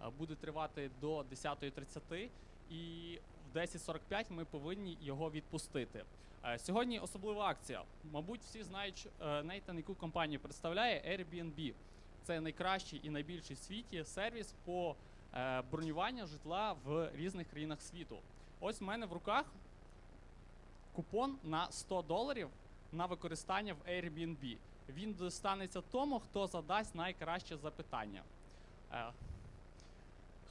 буде тривати до 10:30, і в 10:45 ми повинні його відпустити. Сьогодні особлива акція. Мабуть, всі знають, Нейтан яку компанію представляє. Airbnb. Це найкращий і найбільший в світі сервіс по бронюванню житла в різних країнах світу. Ось в мене в руках купон на $100 на використання в Airbnb. Він достанеться тому, хто задасть найкраще запитання.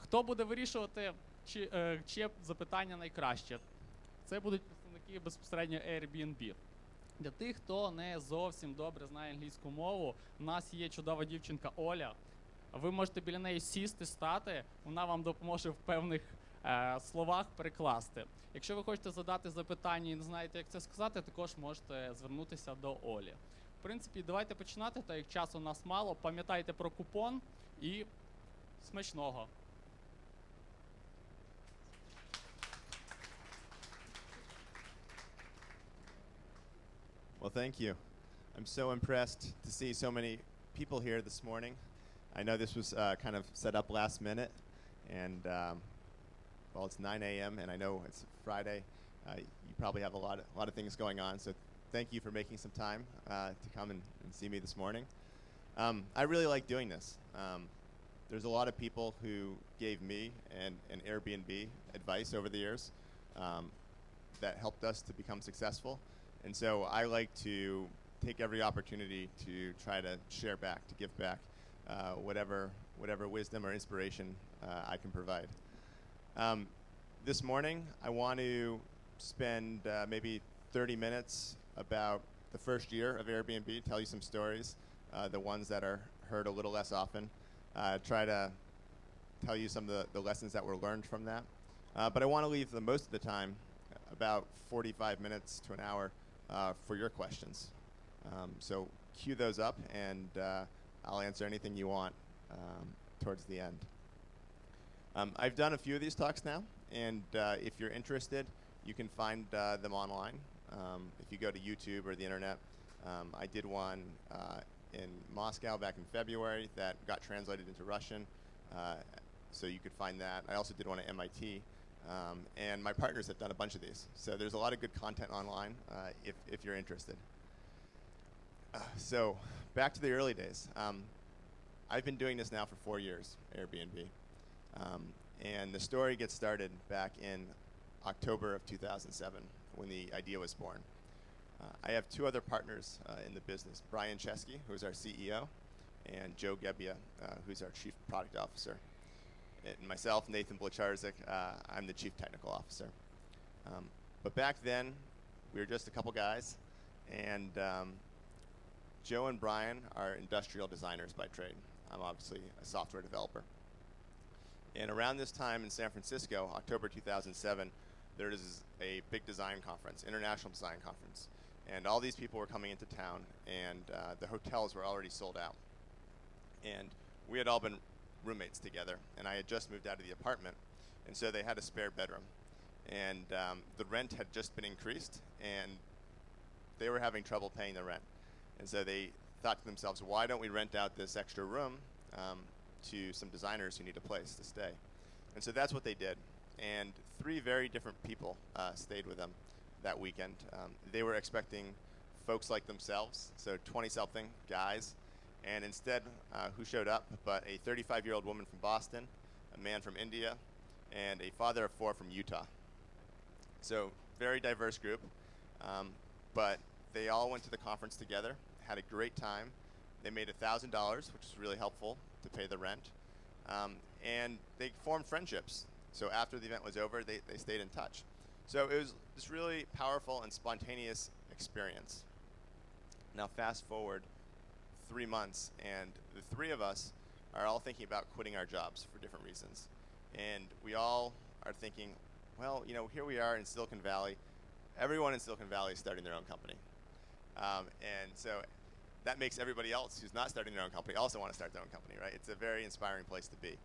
Хто буде вирішувати, чиє запитання найкраще? Це будуть представники безпосередньо Airbnb. Для тих, хто не зовсім добре знає англійську мову, у нас є чудова дівчинка Оля. Ви можете біля неї сісти, стати, вона вам допоможе в певних словах перекласти. Якщо ви хочете задати запитання і не знаєте, як це сказати, також можете звернутися до Олі. В принципі, давайте починати, так як часу у нас мало. Пам'ятайте про купон і смачного! Well, thank you. I'm so impressed to see so many people here this morning. I know this was kind of set up last minute, and well, it's 9 a.m. and I know it's Friday. You probably have a lot of things going on, so thank you for making some time to come and see me this morning. I really like doing this. There's a lot of people who gave me and Airbnb advice over the years that helped us to become successful. And so I like to take every opportunity to try to share back, to give back whatever wisdom or inspiration I can provide. This morning, I want to spend maybe 30 minutes about the first year of Airbnb, tell you some stories, the ones that are heard a little less often, try to tell you some of the lessons that were learned from that. But I want to leave the most of the time, about 45 minutes to an hour, for your questions. So cue those up, and I'll answer anything you want towards the end. I've done a few of these talks now, and if you're interested, you can find them online. If you go to YouTube or the internet, I did one in Moscow back in February that got translated into Russian, so you could find that. I also did one at MIT. And my partners have done a bunch of these. So there's a lot of good content online if you're interested. So back to the early days. I've been doing this now for 4 years, Airbnb. And the story gets started back in October of 2007 when the idea was born. I have two other partners in the business, Brian Chesky, who's our CEO, and Joe Gebbia, who's our Chief Product Officer. And myself, Neйтаном Блечарзиком, I'm the Chief Technical Officer. But back then, we were just a couple guys, and Joe and Brian are industrial designers by trade. I'm obviously a software developer. And around this time in San Francisco, October 2007, there is a big design conference, international design conference. And all these people were coming into town, and the hotels were already sold out. And we had all been roommates together, and I had just moved out of the apartment, and so they had a spare bedroom, and the rent had just been increased, and they were having trouble paying the rent, and so they thought to themselves, why don't we rent out this extra room to some designers who need a place to stay? And so that's what they did, and 3 very different people stayed with them that weekend. They were expecting folks like themselves, so 20-something guys. And instead, who showed up but a 35-year-old woman from Boston, a man from India, and a father of 4 from Utah. So very diverse group, but they all went to the conference together, had a great time. They made $1,000, which was really helpful to pay the rent, and they formed friendships. So after the event was over, they stayed in touch. So it was this really powerful and spontaneous experience. Now fast forward 3 months, and the 3 of us are all thinking about quitting our jobs for different reasons. And we all are thinking, well, you know, here we are in Silicon Valley. Everyone in Silicon Valley is starting their own company. And so that makes everybody else who's not starting their own company also want to start their own company, right? It's a very inspiring place to be.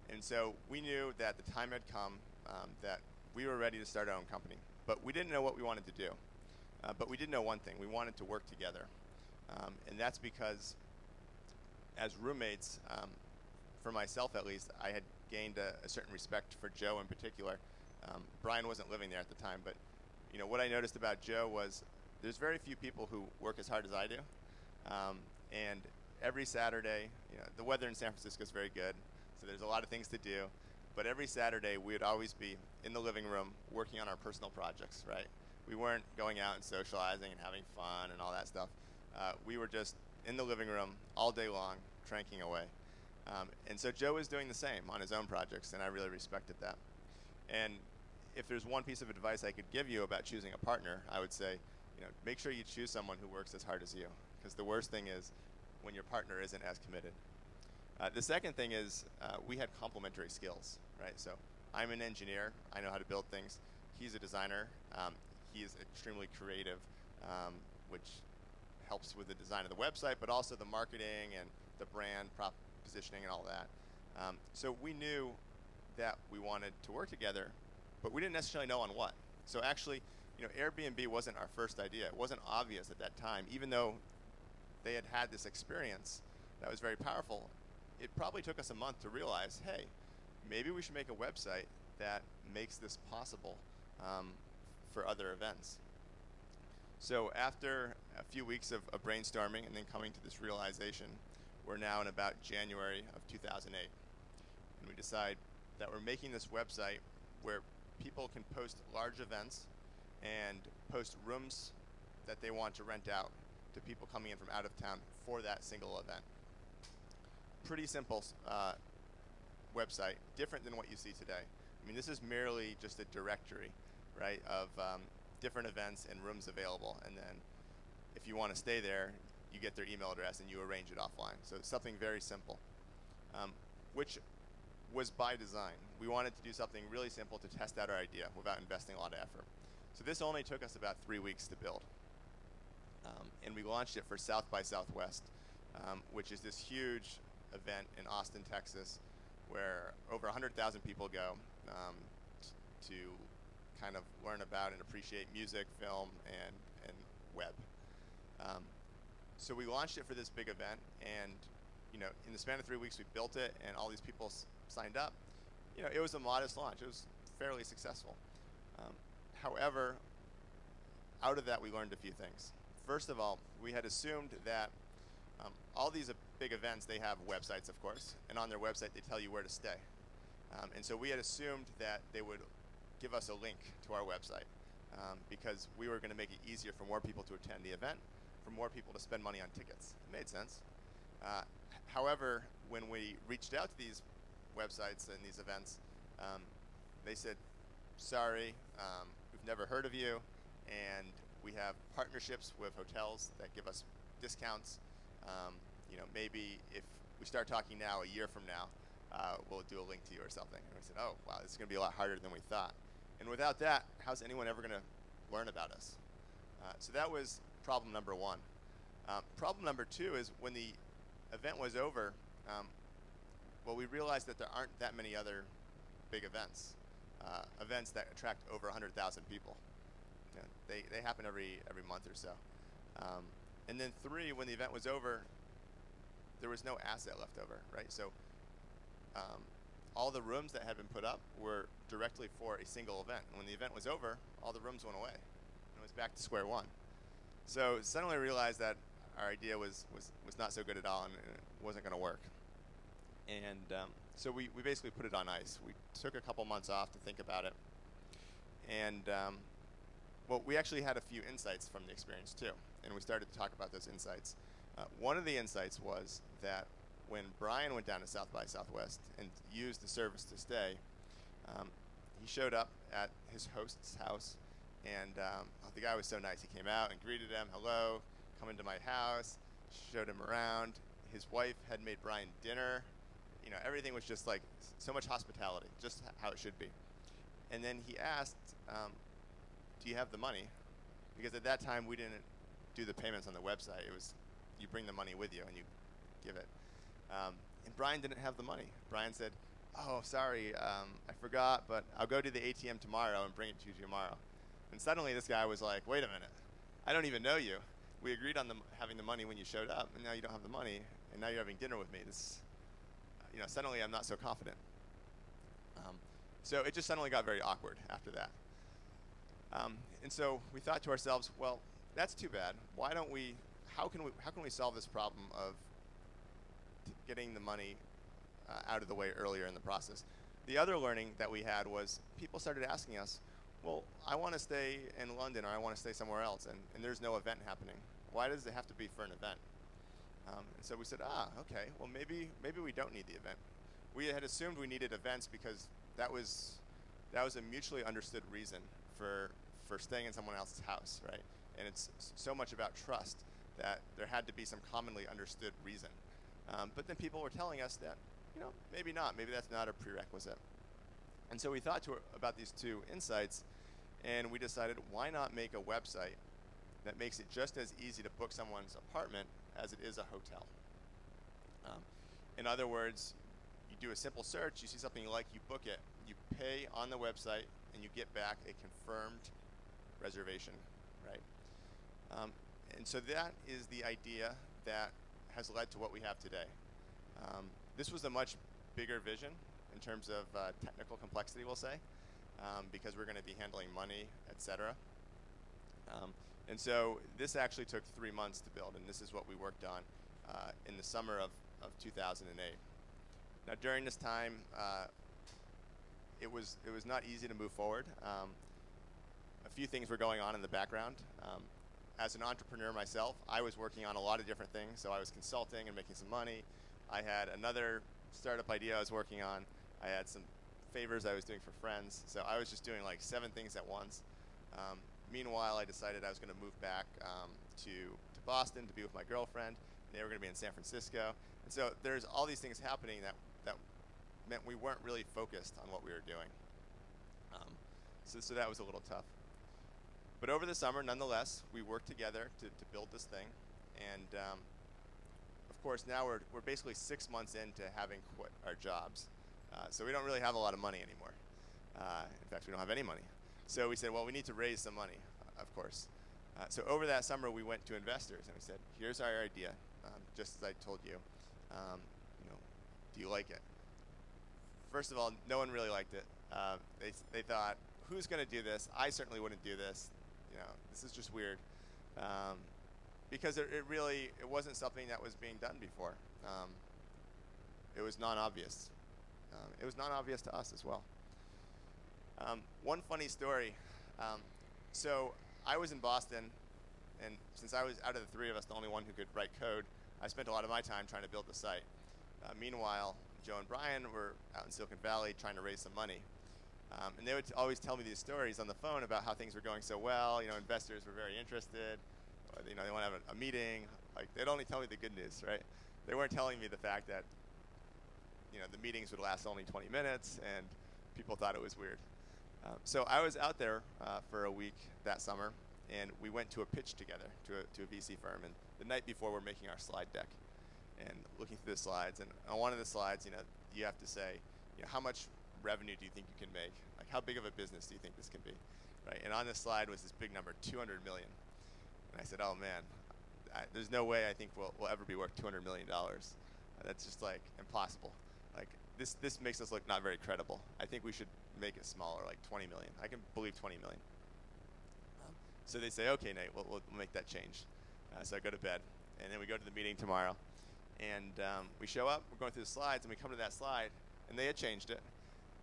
And so we knew that the time had come that we were ready to start our own company. But we didn't know what we wanted to do. But we did know one thing. We wanted to work together. And that's because as roommates, for myself at least, I had gained a certain respect for Joe in particular. Brian wasn't living there at the time, but what I noticed about Joe was there's very few people who work as hard as I do. And every Saturday, the weather in San Francisco is very good, so there's a lot of things to do. But every Saturday, we would always be in the living room working on our personal projects, right? We weren't going out and socializing and having fun and all that stuff. We were just in the living room all day long, cranking away. And so Joe was doing the same on his own projects, and I really respected that. And if there's one piece of advice I could give you about choosing a partner, I would say, make sure you choose someone who works as hard as you, because the worst thing is when your partner isn't as committed. The second thing is we had complementary skills, right? So I'm an engineer. I know how to build things. He's a designer. He is extremely creative, which helps with the design of the website, but also the marketing and the brand positioning and all that. So we knew that we wanted to work together, but we didn't necessarily know on what. So actually, Airbnb wasn't our first idea. It wasn't obvious at that time, even though they had had this experience that was very powerful. It probably took us a month to realize, hey, maybe we should make a website that makes this possible for other events. So after a few weeks of brainstorming and then coming to this realization, we're now in about January of 2008. And we decide that we're making this website where people can post large events and post rooms that they want to rent out to people coming in from out of town for that single event. Pretty simple website, different than what you see today. I mean, this is merely just a directory, right, of different events and rooms available. And then if you want to stay there, you get their email address and you arrange it offline. So it's something very simple, which was by design. We wanted to do something really simple to test out our idea without investing a lot of effort. So this only took us about 3 weeks to build. And we launched it for South by Southwest, which is this huge event in Austin, Texas, where over 100,000 people go to kind of learn about and appreciate music, film, and web. So we launched it for this big event, and in the span of 3 weeks, we built it, and all these people signed up. It was a modest launch. It was fairly successful. However, out of that, we learned a few things. First of all, we had assumed that all these big events, they have websites, of course, and on their website, they tell you where to stay. And so we had assumed that they would give us a link to our website because we were going to make it easier for more people to attend the event, for more people to spend money on tickets. It made sense. However, when we reached out to these websites and these events, they said, sorry, we've never heard of you, and we have partnerships with hotels that give us discounts. Maybe if we start talking now, a year from now, we'll do a link to you or something. And we said, oh, wow, this is going to be a lot harder than we thought. And without that, how's anyone ever going to learn about us? So that was problem number one. Problem number two is when the event was over, well, we realized that there aren't that many other big events, events that attract over 100,000 people. They happen every month or so. And then three, when the event was over, there was no asset left over, right? So all the rooms that had been put up were directly for a single event. And when the event was over, all the rooms went away. And it was back to square one. So suddenly I realized that our idea was not so good at all, and it wasn't going to work. And so we basically put it on ice. We took a couple months off to think about it. And well, we actually had a few insights from the experience too, and we started to talk about those insights. One of the insights was that when Brian went down to South by Southwest and used the service to stay, he showed up at his host's house, and the guy was so nice. He came out and greeted him, hello, come into my house, showed him around. His wife had made Brian dinner. Everything was just like so much hospitality, just how it should be. And then he asked, do you have the money? Because at that time, we didn't do the payments on the website. It was, you bring the money with you and you give it. And Brian didn't have the money. Brian said, oh, sorry, I forgot, but I'll go to the ATM tomorrow and bring it to you tomorrow. And suddenly this guy was like, wait a minute, I don't even know you. We agreed on having the money when you showed up, and now you don't have the money, and now you're having dinner with me. suddenly I'm not so confident. So it just suddenly got very awkward after that. And so we thought to ourselves, well, that's too bad. How can we solve this problem of getting the money out of the way earlier in the process? The other learning that we had was people started asking us, well, I want to stay in London or I want to stay somewhere else, and there's no event happening. Why does it have to be for an event? And so we said, okay, well maybe we don't need the event. We had assumed we needed events because that was a mutually understood reason for staying in someone else's house, right? And it's so much about trust that there had to be some commonly understood reason. But then people were telling us that, maybe not. Maybe that's not a prerequisite. And so we thought about these two insights, and we decided, why not make a website that makes it just as easy to book someone's apartment as it is a hotel? In other words, you do a simple search, you see something you like, you book it, you pay on the website, and you get back a confirmed reservation, right? And so that is the idea that has led to what we have today. This was a much bigger vision in terms of technical complexity, we'll say, because we're going to be handling money, etc. And so this actually took 3 months to build, and this is what we worked on in the summer of 2008. Now during this time, it was not easy to move forward. A few things were going on in the background. As an entrepreneur myself, I was working on a lot of different things. So I was consulting and making some money. I had another startup idea I was working on. I had some favors I was doing for friends. So I was just doing like 7 things at once. Meanwhile, I decided I was going to move back to Boston to be with my girlfriend. They were going to be in San Francisco. And so there's all these things happening that meant we weren't really focused on what we were doing. So that was a little tough. But over the summer, nonetheless, we worked together to build this thing. And of course, now we're basically 6 months into having quit our jobs. So we don't really have a lot of money anymore. In fact, we don't have any money. So we said, well, we need to raise some money, of course. So over that summer, we went to investors and we said, here's our idea, just as I told you. Do you like it? First of all, no one really liked it. They thought, who's going to do this? I certainly wouldn't do this. This is just weird. Because it wasn't something that was being done before. It was non-obvious. It was non-obvious to us as well. One funny story. So I was in Boston, and since I was, out of the 3 of us, the only one who could write code, I spent a lot of my time trying to build the site. Meanwhile, Joe and Brian were out in Silicon Valley trying to raise some money. And they would always tell me these stories on the phone about how things were going so well. Investors were very interested. They want to have a meeting. Like, they'd only tell me the good news, right? They weren't telling me the fact that, the meetings would last only 20 minutes, and people thought it was weird. So I was out there for a week that summer, and we went to a pitch together to a VC firm. And the night before, we're making our slide deck and looking through the slides. And on one of the slides, you have to say, how much revenue do you think you can make? Like, how big of a business do you think this can be, right? And on this slide was this big number, 200 million. And I said, oh man, there's no way I think we'll ever be worth $200 million. That's just like impossible. Like, this makes us look not very credible. I think we should make it smaller, like 20 million. I can believe 20 million. So they say, okay, Nate, we'll make that change. So I go to bed, and then we go to the meeting tomorrow. And we show up, we're going through the slides, and we come to that slide, and they had changed it.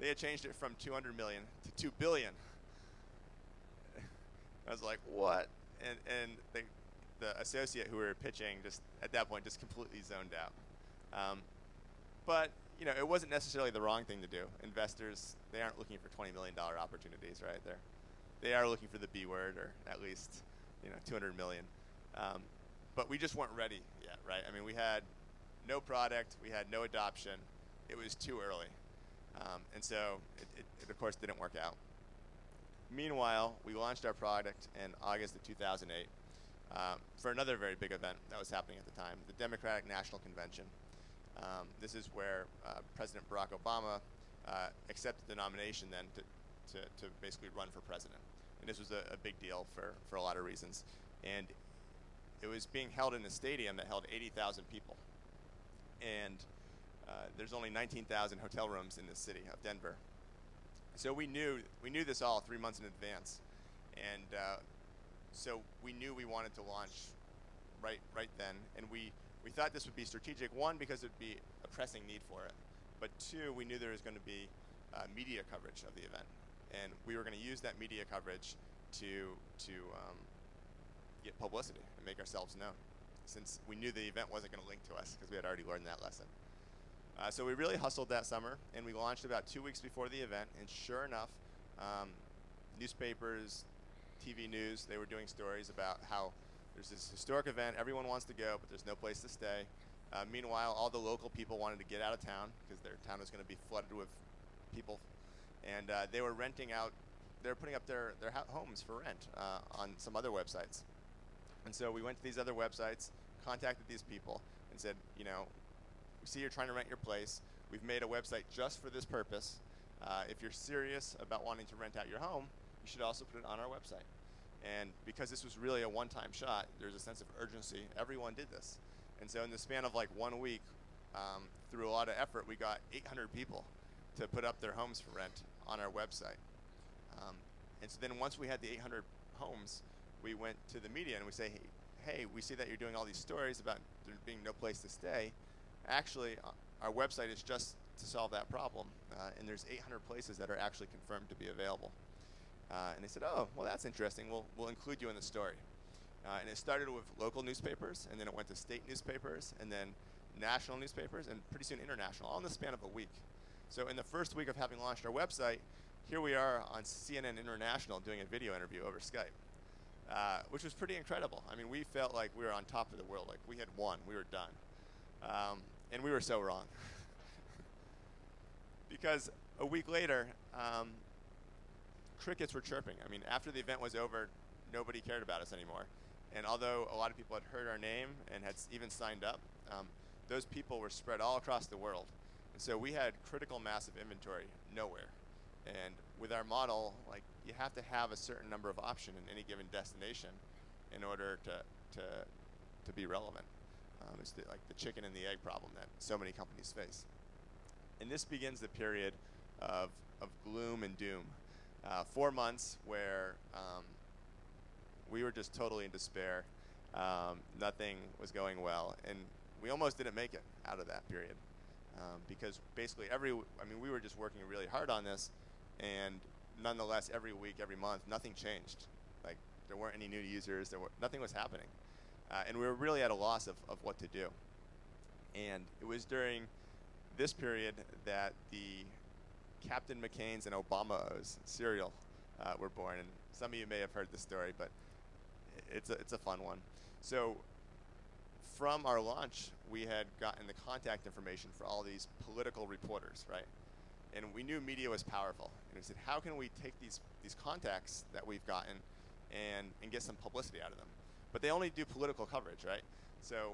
They had changed it from 200 million to 2 billion. I was like, what? And the associate who we were pitching just at that point just completely zoned out. But it wasn't necessarily the wrong thing to do. Investors, they aren't looking for $20 million opportunities, right? They are looking for the B word, or at least 200 million. But we just weren't ready yet, right? I mean, we had no product, we had no adoption. It was too early. And so it of course didn't work out. Meanwhile, we launched our product in August of 2008 for another very big event that was happening at the time, the Democratic National Convention. This is where President Barack Obama accepted the nomination then to basically run for president. And this was a big deal for a lot of reasons. And it was being held in a stadium that held 80,000 people. And there's only 19,000 hotel rooms in the city of Denver. So we knew this all 3 months in advance, and so we knew we wanted to launch right then, and we thought this would be strategic. One, because it would be a pressing need for it, but two, we knew there was going to be media coverage of the event, and we were going to use that media coverage to get publicity and make ourselves known, since we knew the event wasn't going to link to us because we had already learned that lesson. So we really hustled that summer, and we launched about 2 weeks before the event, and sure enough, newspapers, TV news, they were doing stories about how there's this historic event, everyone wants to go, but there's no place to stay. Meanwhile, all the local people wanted to get out of town because their town was going to be flooded with people, and they were renting out, they were putting up their homes for rent on some other websites. And so we went to these other websites, contacted these people, and said, you know, we see you're trying to rent your place. We've made a website just for this purpose. If you're serious about wanting to rent out your home, you should also put it on our website. And because this was really a one-time shot, there's a sense of urgency. Everyone did this. And so in the span of like 1 week, through a lot of effort, we got 800 people to put up their homes for rent on our website. And so then once we had the 800 homes, we went to the media and we say, hey, we see that you're doing all these stories about there being no place to stay. Actually, our website is just to solve that problem, and there's 800 places that are actually confirmed to be available. And they said, oh, well, that's interesting. We'll include you in the story. And it started with local newspapers, and then it went to state newspapers, and then national newspapers, and pretty soon international, all in the span of a week. So in the first week of having launched our website, here we are on CNN International doing a video interview over Skype, which was pretty incredible. I mean, we felt like we were on top of the world, like we had won, we were done. And we were so wrong. Because a week later, crickets were chirping. I mean, after the event was over, nobody cared about us anymore. And although a lot of people had heard our name and had even signed up, those people were spread all across the world. And so we had critical mass of inventory nowhere. And with our model, like, you have to have a certain number of options in any given destination in order to be relevant. It's like the chicken and the egg problem that so many companies face. And this begins the period of gloom and doom. 4 months where we were just totally in despair. Nothing was going well, and we almost didn't make it out of that period because basically we were just working really hard on this, and nonetheless, every week, every month, nothing changed. Like, there weren't any new users, nothing was happening. And we were really at a loss of what to do. And it was during this period that the Captain McCain's and Obama's cereal were born. And some of you may have heard this story, but it's a fun one. So from our launch, we had gotten the contact information for all these political reporters, right? And we knew media was powerful. And we said, how can we take these contacts that we've gotten and get some publicity out of them? But they only do political coverage, right? So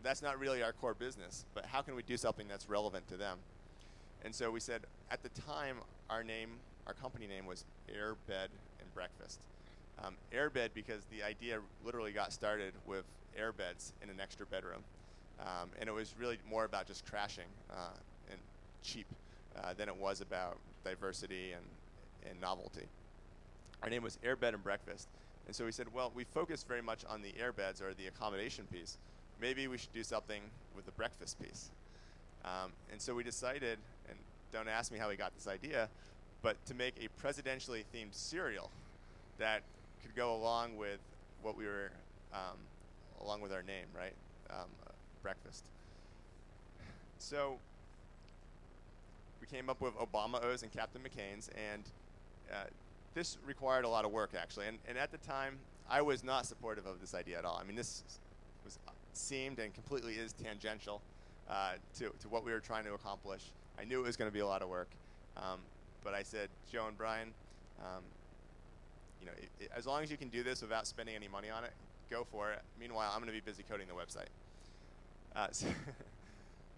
that's not really our core business, but how can we do something that's relevant to them? And so we said, at the time, our company name was Air, Bed, and Breakfast. Airbed because the idea literally got started with air beds in an extra bedroom. And it was really more about just crashing and cheap than it was about diversity and novelty. Our name was Air, Bed, and Breakfast. And so we said, well, we focused very much on the airbeds or the accommodation piece. Maybe we should do something with the breakfast piece. And so we decided, and don't ask me how we got this idea, but to make a presidentially themed cereal that could go along with what we were, along with our name, right? Breakfast. So we came up with Obama-O's and Captain McCain's, and this required a lot of work, actually. And at the time, I was not supportive of this idea at all. I mean, this seemed and completely is tangential to what we were trying to accomplish. I knew it was going to be a lot of work. But I said, Joe and Brian, as long as you can do this without spending any money on it, go for it. Meanwhile, I'm going to be busy coding the website.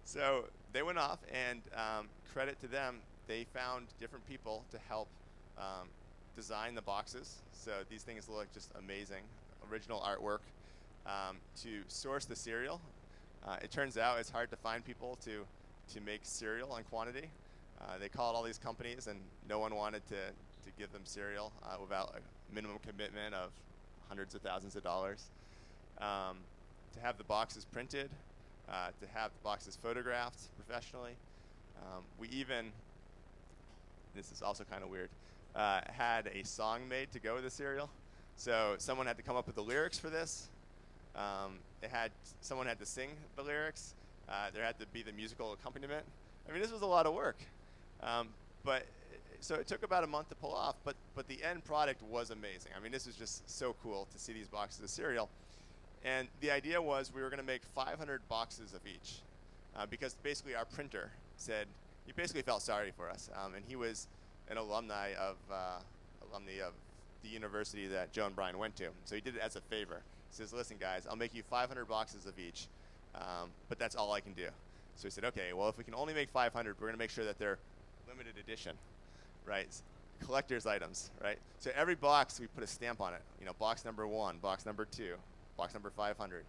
So they went off, and credit to them, they found different people to help design the boxes. So these things look just amazing, original artwork. To source the cereal, it turns out it's hard to find people to to make cereal in quantity. They called all these companies, and no one wanted to give them cereal without a minimum commitment of hundreds of thousands of dollars. To have the boxes printed, to have the boxes photographed professionally. We even, this is also kind of weird, had a song made to go with the cereal. So someone had to come up with the lyrics for this. Someone had to sing the lyrics. There had to be the musical accompaniment. I mean, this was a lot of work. So it took about a month to pull off, but the end product was amazing. I mean, this was just so cool to see these boxes of cereal. And the idea was we were going to make 500 boxes of each, because basically our printer said, he basically felt sorry for us. And he was an alumni of the university that Joe and Brian went to. So he did it as a favor. He says, listen guys, I'll make you 500 boxes of each, but that's all I can do. So he said, okay, well if we can only make 500, we're going to make sure that they're limited edition, right? Collector's items, right? So every box we put a stamp on it. You know, box number 1, box number 2, box number 500.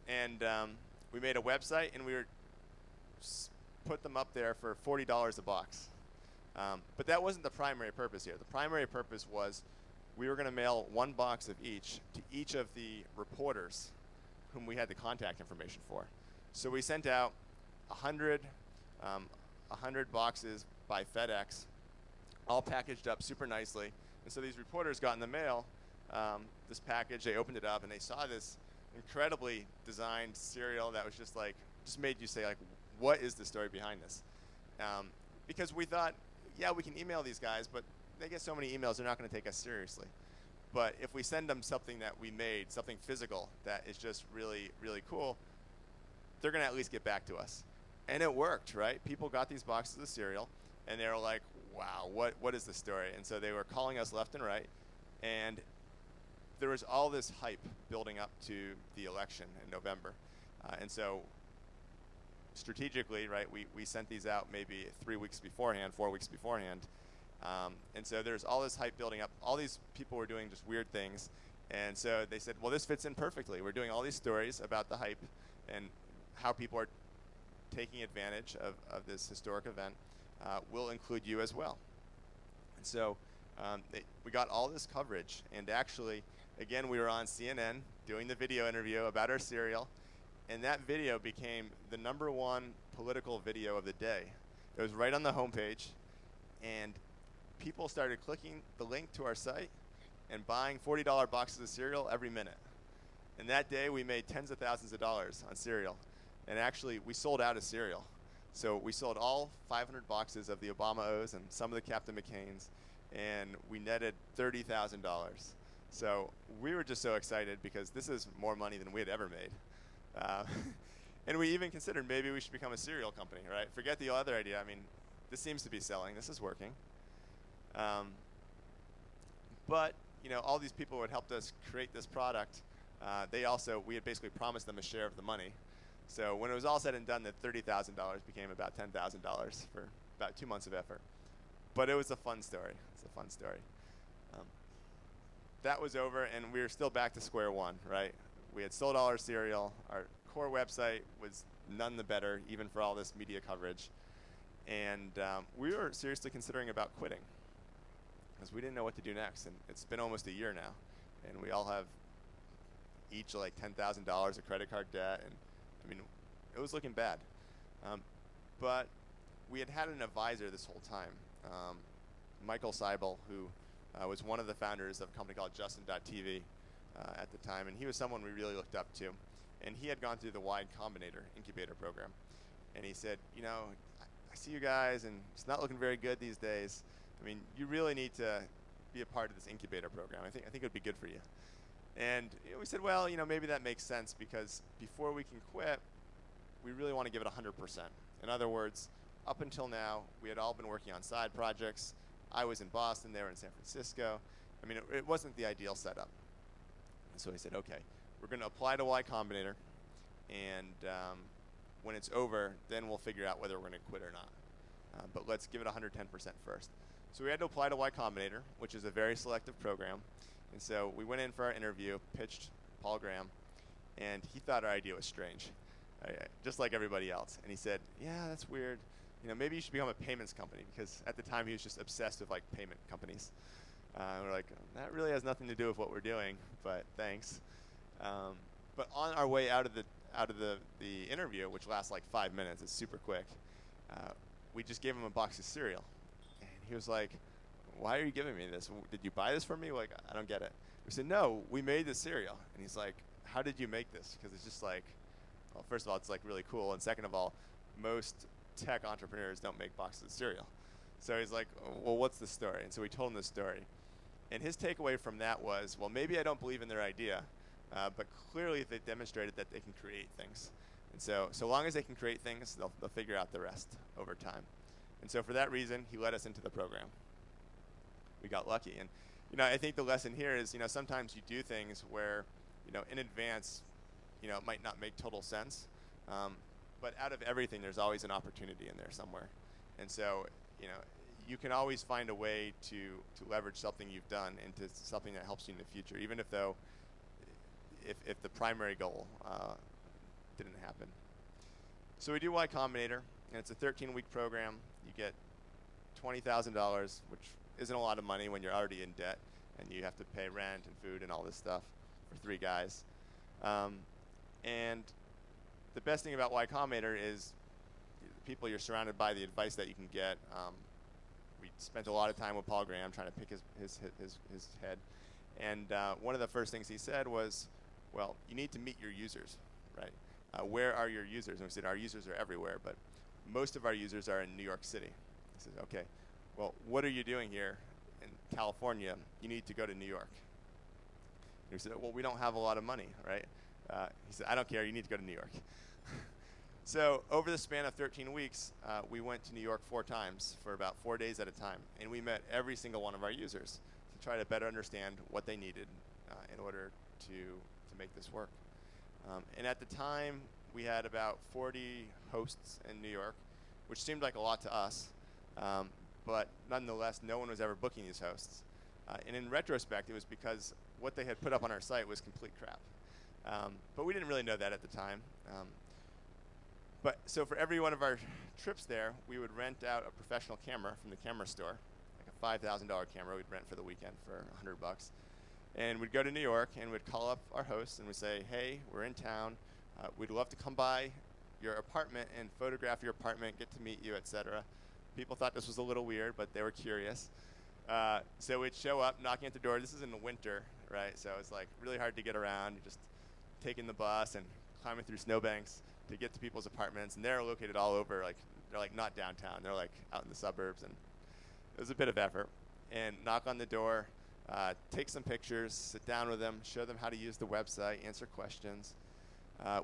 And we made a website, and we put them up there for $40 a box. But that wasn't the primary purpose here. The primary purpose was we were going to mail 1 box of each to each of the reporters whom we had the contact information for. So we sent out 100 boxes by FedEx, all packaged up super nicely. And so these reporters got in the mail this package. They opened it up, and they saw this incredibly designed cereal that was just made you say, like, what is the story behind this? Because we thought, yeah, we can email these guys, but they get so many emails, they're not going to take us seriously. But if we send them something that we made, something physical that is just really, really cool, they're going to at least get back to us. And it worked, right? People got these boxes of cereal, and they were like, wow, what is the story? And so they were calling us left and right, and there was all this hype building up to the election in November. And so strategically, right, we sent these out maybe 3 weeks beforehand, 4 weeks beforehand. And so there's all this hype building up. All these people were doing just weird things. And so they said, well, this fits in perfectly. We're doing all these stories about the hype and how people are taking advantage of this historic event. We'll include you as well. And so we got all this coverage. And actually, again, we were on CNN doing the video interview about our cereal. And that video became the #1 political video of the day. It was right on the homepage. And people started clicking the link to our site and buying $40 boxes of cereal every minute. And that day, we made tens of thousands of dollars on cereal. And actually, we sold out of cereal. So we sold all 500 boxes of the Obama O's and some of the Captain McCain's, and we netted $30,000. So we were just so excited because this is more money than we had ever made. And we even considered maybe we should become a cereal company, right? Forget the other idea. I mean, this seems to be selling. This is working. But you know, all these people who had helped us create this product, we had basically promised them a share of the money. So when it was all said and done, that $30,000 became about $10,000 for about 2 months of effort. But it was a fun story. It's a fun story. That was over, and we were still back to square one, right? We had sold all our cereal. Our core website was none the better, even for all this media coverage. And we were seriously considering about quitting because we didn't know what to do next. And it's been almost a year now, and we all have each like $10,000 of credit card debt, and I mean, it was looking bad. But we had an advisor this whole time, Michael Seibel, who was one of the founders of a company called Justin.tv at the time, and he was someone we really looked up to. And he had gone through the Y Combinator incubator program. And he said, you know, I see you guys, and it's not looking very good these days. I mean, you really need to be a part of this incubator program. I think it would be good for you. And you know, we said, well, you know, maybe that makes sense because before we can quit, we really want to give it 100%. In other words, up until now, we had all been working on side projects. I was in Boston, they were in San Francisco. I mean, it wasn't the ideal setup. And so he said, okay, we're going to apply to Y Combinator, and when it's over, then we'll figure out whether we're going to quit or not. But let's give it 110% first. So we had to apply to Y Combinator, which is a very selective program. And so we went in for our interview, pitched Paul Graham, and he thought our idea was strange. just like everybody else. And he said, yeah, that's weird. Maybe you should become a payments company, because at the time he was just obsessed with like payment companies. We're like, that really has nothing to do with what we're doing, but thanks. But on our way out of the interview, which lasts like 5 minutes, it's super quick, we just gave him a box of cereal. And he was like, why are you giving me this? Did you buy this for me? Like, I don't get it. We said, no, we made the cereal. And he's like, how did you make this? Because it's just like, well, first of all, it's like really cool. And second of all, most tech entrepreneurs don't make boxes of cereal. So he's like, well, what's the story? And so we told him the story. And his takeaway from that was, well, maybe I don't believe in their idea, but clearly they demonstrated that they can create things. And so long as they can create things, they'll figure out the rest over time. And so for that reason, he led us into the program. We got lucky. And I think the lesson here is, sometimes you do things where, in advance, it might not make total sense. But out of everything, there's always an opportunity in there somewhere. And so, you can always find a way to leverage something you've done into something that helps you in the future, even if the primary goal didn't happen. So we do Y Combinator, and it's a 13-week program. You get $20,000, which isn't a lot of money when you're already in debt, and you have to pay rent and food and all this stuff for 3 guys. And the best thing about Y Combinator is the people you're surrounded by, the advice that you can get. We spent a lot of time with Paul Graham trying to pick his head. And one of the first things he said was, well, you need to meet your users, right? Where are your users? And we said, our users are everywhere, but most of our users are in New York City. He said, okay, well, what are you doing here in California? You need to go to New York. And we said, well, we don't have a lot of money, right? He said, I don't care, you need to go to New York. So over the span of 13 weeks, we went to New York 4 times for about 4 days at a time. And we met every single one of our users to try to better understand what they needed in order to make this work. And at the time, we had about 40 hosts in New York, which seemed like a lot to us. But nonetheless, no one was ever booking these hosts. And in retrospect, it was because what they had put up on our site was complete crap. But we didn't really know that at the time. So for every one of our trips there, we would rent out a professional camera from the camera store, like a $5,000 camera we'd rent for the weekend for $100. And we'd go to New York and we'd call up our hosts and we'd say, hey, we're in town. We'd love to come by your apartment and photograph your apartment, get to meet you, etc. People thought this was a little weird, but they were curious. So we'd show up, knocking at the door. This is in the winter, right? So it's like really hard to get around. You're just taking the bus and climbing through snowbanks to get to people's apartments. And they're located all over, like they're like not downtown. They're like out in the suburbs. And it was a bit of effort. And knock on the door, take some pictures, sit down with them, show them how to use the website, answer questions.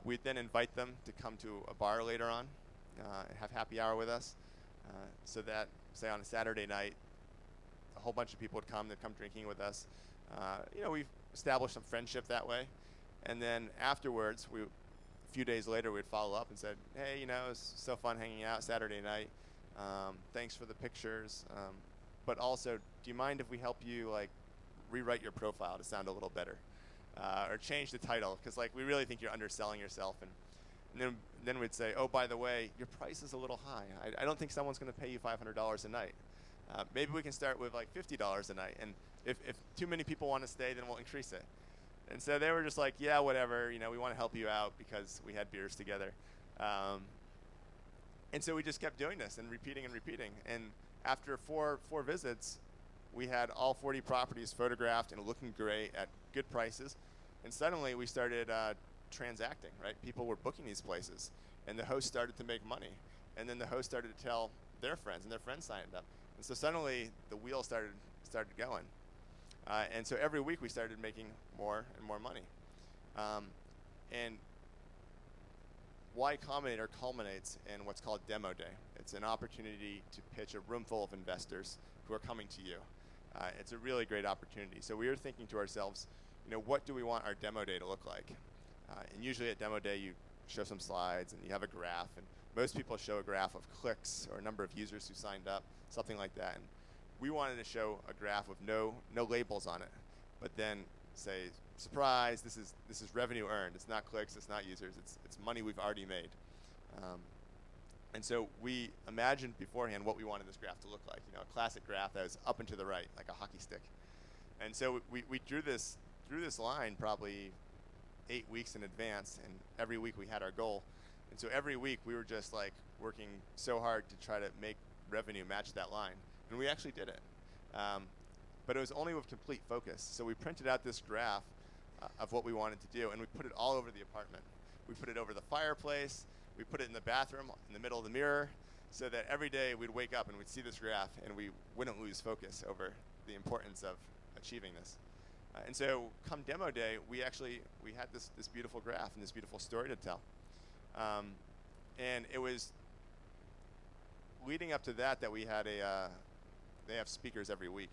We'd then invite them to come to a bar later on and have happy hour with us. So that, say on a Saturday night, a whole bunch of people would come. They'd come drinking with us. We've established some friendship that way. And then afterwards, a few days later, we'd follow up and said, hey, it was so fun hanging out Saturday night. Thanks for the pictures. But also, do you mind if we help you rewrite your profile to sound a little better? Or change the title, because we really think you're underselling yourself. And then we'd say, oh, by the way, your price is a little high. I don't think someone's going to pay you $500 a night. Maybe we can start with $50 a night. And if too many people want to stay, then we'll increase it. And so they were just like, yeah, whatever. We want to help you out because we had beers together. And so we just kept doing this and repeating and repeating. And after four visits, we had all 40 properties photographed and looking great at good prices. And suddenly we started transacting, right? People were booking these places. And the host started to make money. And then the host started to tell their friends, and their friends signed up. And so suddenly the wheel started going. And so every week we started making more and more money. And Y Combinator culminates in what's called Demo Day. It's an opportunity to pitch a room full of investors who are coming to you. It's a really great opportunity. So we were thinking to ourselves, what do we want our demo day to look like? And usually at demo day you show some slides and you have a graph. And most people show a graph of clicks or a number of users who signed up, something like that. And we wanted to show a graph with no labels on it, but then say, surprise, this is revenue earned. It's not clicks, it's not users, it's money we've already made. And so we imagined beforehand what we wanted this graph to look like. You know, a classic graph that was up and to the right, like a hockey stick. And so we drew this line probably 8 weeks in advance, and every week we had our goal. And so every week we were just like working so hard to try to make revenue match that line. And we actually did it. But it was only with complete focus. So we printed out this graph of what we wanted to do, and we put it all over the apartment. We put it over the fireplace. We put it in the bathroom, in the middle of the mirror, so that every day we'd wake up and we'd see this graph, and we wouldn't lose focus over the importance of achieving this. And so come demo day, we had this beautiful graph and this beautiful story to tell. And it was leading up to that we had they have speakers every week.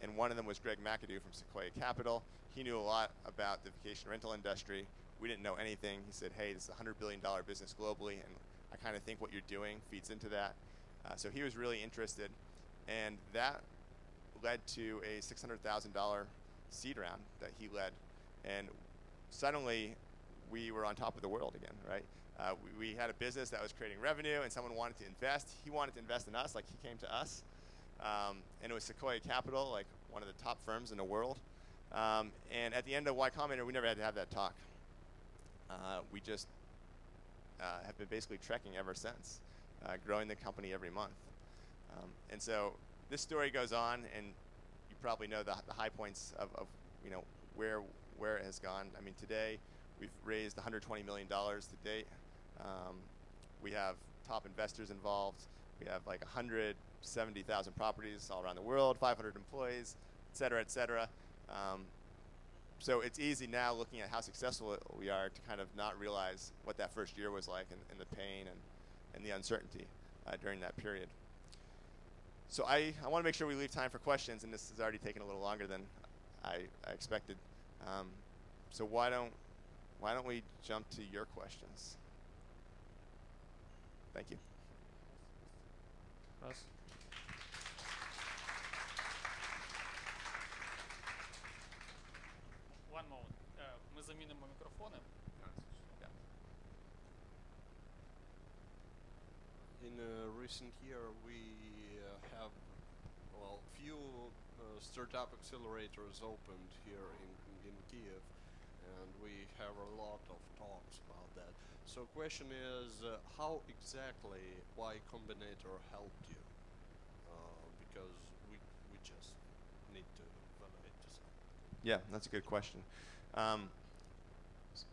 And one of them was Greg McAdoo from Sequoia Capital. He knew a lot about the vacation rental industry. We didn't know anything. He said, hey, this is a $100 billion business globally, and I kind of think what you're doing feeds into that. So he was really interested, and that led to a $600,000 seed round that he led. And suddenly, we were on top of the world again, right? We had a business that was creating revenue, and someone wanted to invest. He wanted to invest in us, like he came to us. And it was Sequoia Capital, like one of the top firms in the world. And at the end of Y Combinator, we never had to have that talk. We just have been basically trekking ever since, growing the company every month. And so this story goes on, and you probably know the high points of you know where it has gone. I mean, today we've raised $120 million to date. We have top investors involved. We have like 170,000 properties all around the world, 500 employees, et cetera, et cetera. So it's easy now looking at how successful we are to kind of not realize what that first year was like, and the pain and the uncertainty during that period. So I want to make sure we leave time for questions, and this has already taken a little longer than I expected. So why don't we jump to your questions? Thank you. Раз. One moment. Ми замінимо мікрофони. In recent year, we have few startup accelerators opened here in Kiev, and we have a lot of talks about that. So question is, how exactly Y Combinator helped you? Because we just need to validate this. Yeah, that's a good question.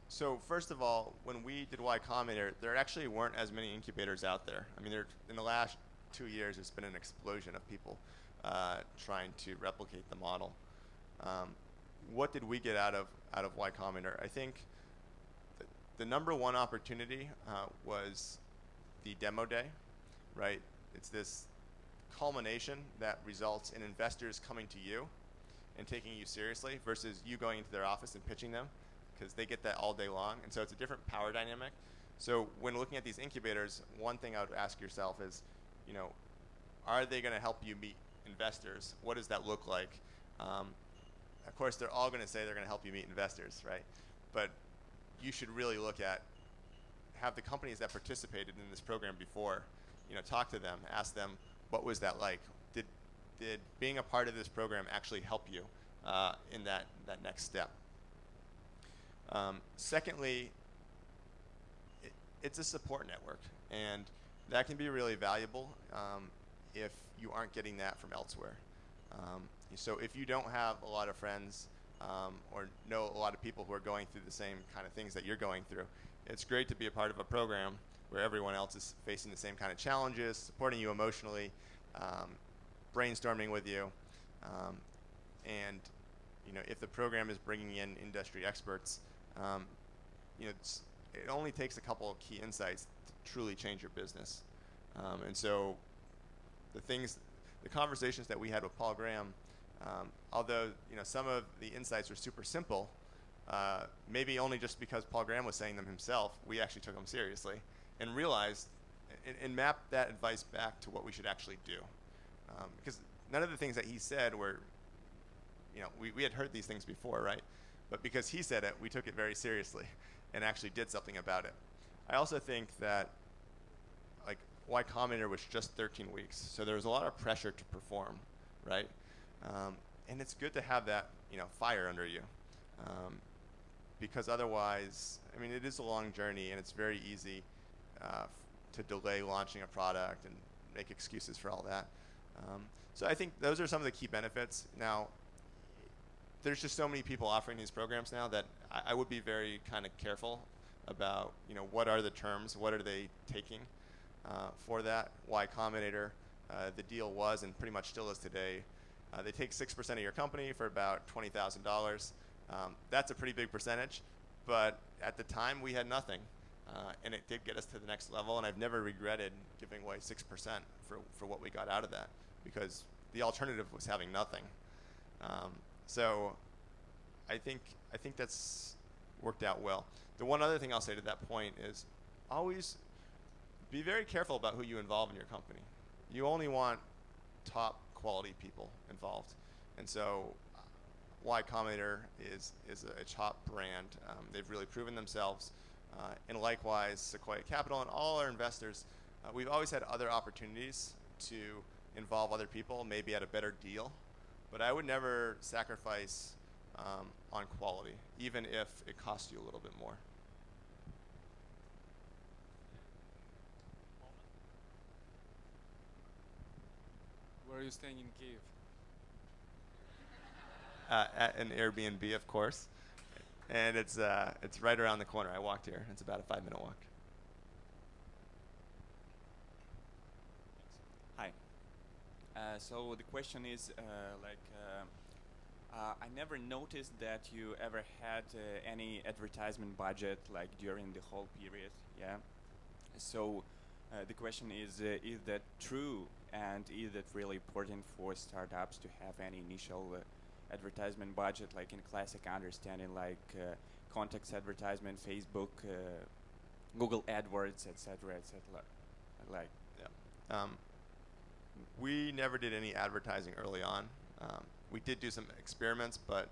So first of all, when we did Y Combinator, there actually weren't as many incubators out there. I mean, in the last 2 years, there's been an explosion of people trying to replicate the model. What did we get out of Y Combinator? I think the number one opportunity was the demo day, right? It's this culmination that results in investors coming to you and taking you seriously versus you going into their office and pitching them, because they get that all day long. And so it's a different power dynamic. So when looking at these incubators, one thing I would ask yourself is, you know, are they going to help you meet investors? What does that look like? Of course, they're all going to say they're going to help you meet investors, right? But you should really look at, have the companies that participated in this program before, you know, talk to them, ask them, what was that like? Did being a part of this program actually help you in that next step? Secondly, it's a support network, and that can be really valuable if you aren't getting that from elsewhere. So if you don't have a lot of friends or know a lot of people who are going through the same kind of things that you're going through, it's great to be a part of a program where everyone else is facing the same kind of challenges, supporting you emotionally, brainstorming with you, and you know, if the program is bringing in industry experts, you know, it only takes a couple of key insights to truly change your business. And so the conversations that we had with Paul Graham, although you know some of the insights were super simple, maybe only just because Paul Graham was saying them himself, we actually took them seriously and realized and mapped that advice back to what we should actually do. Because none of the things that he said were we had heard these things before, right? But because he said it, we took it very seriously and actually did something about it. I also think that like Y Combinator was just 13 weeks, so there was a lot of pressure to perform, right? And it's good to have that fire under you, because otherwise, I mean, it is a long journey and it's very easy to delay launching a product and make excuses for all that. So I think those are some of the key benefits. Now, there's just so many people offering these programs now that I would be very kind of careful about, what are the terms, what are they taking for that. Y Combinator, the deal was and pretty much still is today. They take 6% of your company for about $20,000. That's a pretty big percentage, but at the time we had nothing, and it did get us to the next level. And I've never regretted giving away 6% for what we got out of that, because the alternative was having nothing. So I think that's worked out well. The one other thing I'll say to that point is always be very careful about who you involve in your company. You only want top quality people involved. And so Y Combinator is a top brand. They've really proven themselves. And likewise, Sequoia Capital and all our investors, we've always had other opportunities to involve other people, maybe at a better deal. But I would never sacrifice on quality, even if it costs you a little bit more. Where are you staying in Kiev? At an Airbnb, of course. And it's right around the corner. I walked here. It's about a 5-minute walk. Hi. So the question is, I never noticed that you ever had any advertisement budget like during the whole period. Yeah. So the question is that true, and is it really important for startups to have any initial advertisement budget, like in classic understanding, like contacts advertisement, Facebook, Google AdWords, etc., etc. Like. Yeah. We never did any advertising early on. We did do some experiments, but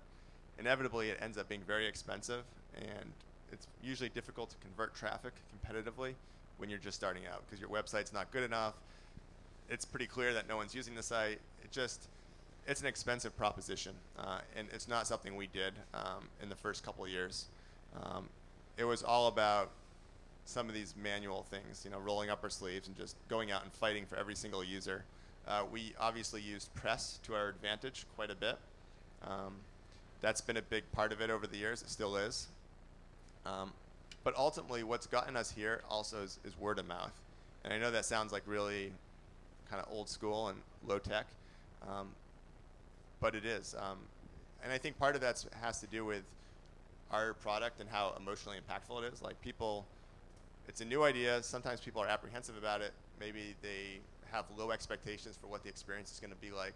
inevitably it ends up being very expensive, and it's usually difficult to convert traffic competitively when you're just starting out, because your website's not good enough. It's pretty clear that no one's using the site. It's an expensive proposition, and it's not something we did in the first couple of years. It was all about some of these manual things, rolling up our sleeves and just going out and fighting for every single user. We obviously used press to our advantage quite a bit. That's been a big part of it over the years. It still is. But ultimately, what's gotten us here also is word of mouth. And I know that sounds like really kind of old school and low tech, but it is. And I think part of that has to do with our product and how emotionally impactful it is. Like people, it's a new idea. Sometimes people are apprehensive about it. Maybe they have low expectations for what the experience is going to be like,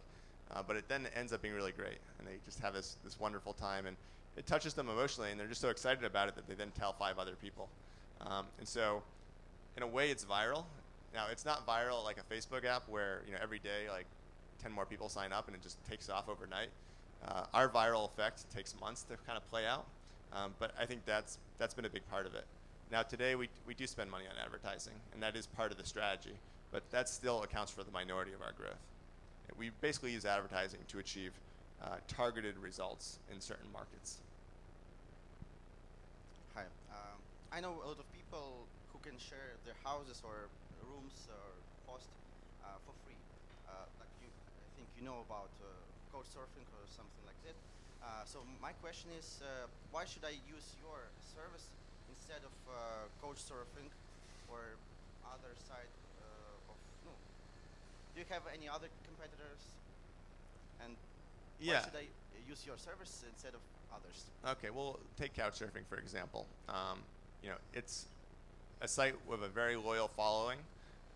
but it then ends up being really great, and they just have this wonderful time, and it touches them emotionally, and they're just so excited about it that they then tell 5 other people. And so in a way it's viral. Now it's not viral like a Facebook app where every day like 10 more people sign up and it just takes off overnight. Our viral effect takes months to kind of play out, but I think that's been a big part of it. Now today we do spend money on advertising, and that is part of the strategy, but that still accounts for the minority of our growth. We basically use advertising to achieve targeted results in certain markets. Hi. I know a lot of people who can share their houses or rooms or host for free. Like I think you know about couchsurfing or something like that. So my question is, why should I use your service instead of couchsurfing or other side of no? Do you have any other competitors? And why should I use your service instead of others? Okay, well, take couchsurfing for example. It's a site with a very loyal following,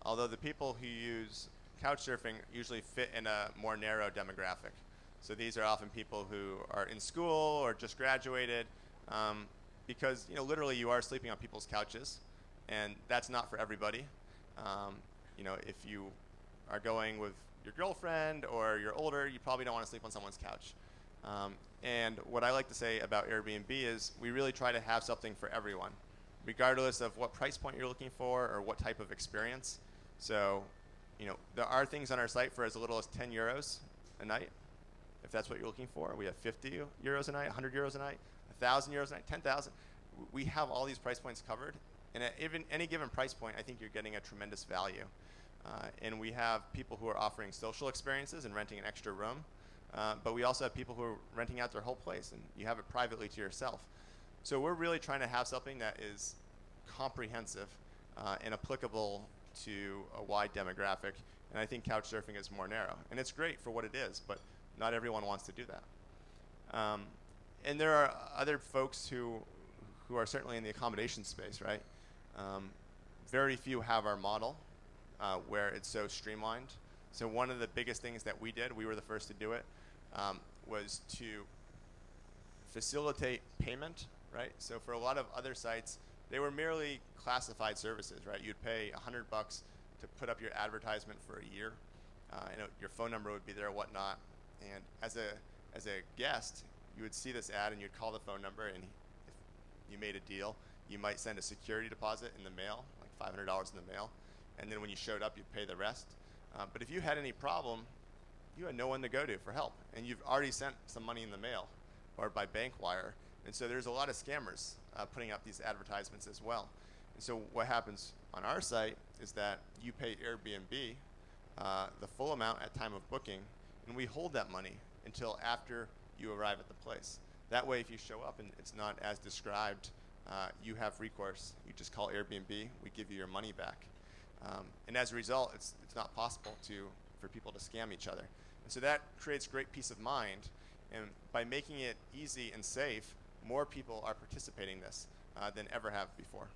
although the people who use couchsurfing usually fit in a more narrow demographic. So these are often people who are in school or just graduated, because literally you are sleeping on people's couches, and that's not for everybody. If you are going with your girlfriend or you're older, you probably don't want to sleep on someone's couch. And what I like to say about Airbnb is we really try to have something for everyone, regardless of what price point you're looking for or what type of experience. So, you know, there are things on our site for as little as 10 euros a night, if that's what you're looking for. We have 50 euros a night, 100 euros a night, 1,000 euros a night, 10,000. We have all these price points covered. And at even any given price point, I think you're getting a tremendous value. And we have people who are offering social experiences and renting an extra room. But we also have people who are renting out their whole place, and you have it privately to yourself. So we're really trying to have something that is comprehensive and applicable to a wide demographic. And I think couch surfing is more narrow. And it's great for what it is, but not everyone wants to do that. And there are other folks who are certainly in the accommodation space, right? Very few have our model where it's so streamlined. So one of the biggest things that we did, we were the first to do it, was to facilitate payment, right? So for a lot of other sites, they were merely classified services, right? You'd pay $100 to put up your advertisement for a year. And your phone number would be there, whatnot. And as a guest, you would see this ad and you'd call the phone number, and if you made a deal, you might send a security deposit in the mail, like $500 in the mail. And then when you showed up, you'd pay the rest. But if you had any problem, you had no one to go to for help. And you've already sent some money in the mail or by bank wire. And so there's a lot of scammers putting up these advertisements as well. And so what happens on our site is that you pay Airbnb the full amount at time of booking, and we hold that money until after you arrive at the place. That way, if you show up and it's not as described, you have recourse. You just call Airbnb, we give you your money back. And as a result, it's not possible for people to scam each other. And so that creates great peace of mind. And by making it easy and safe, more people are participating in this than ever have before.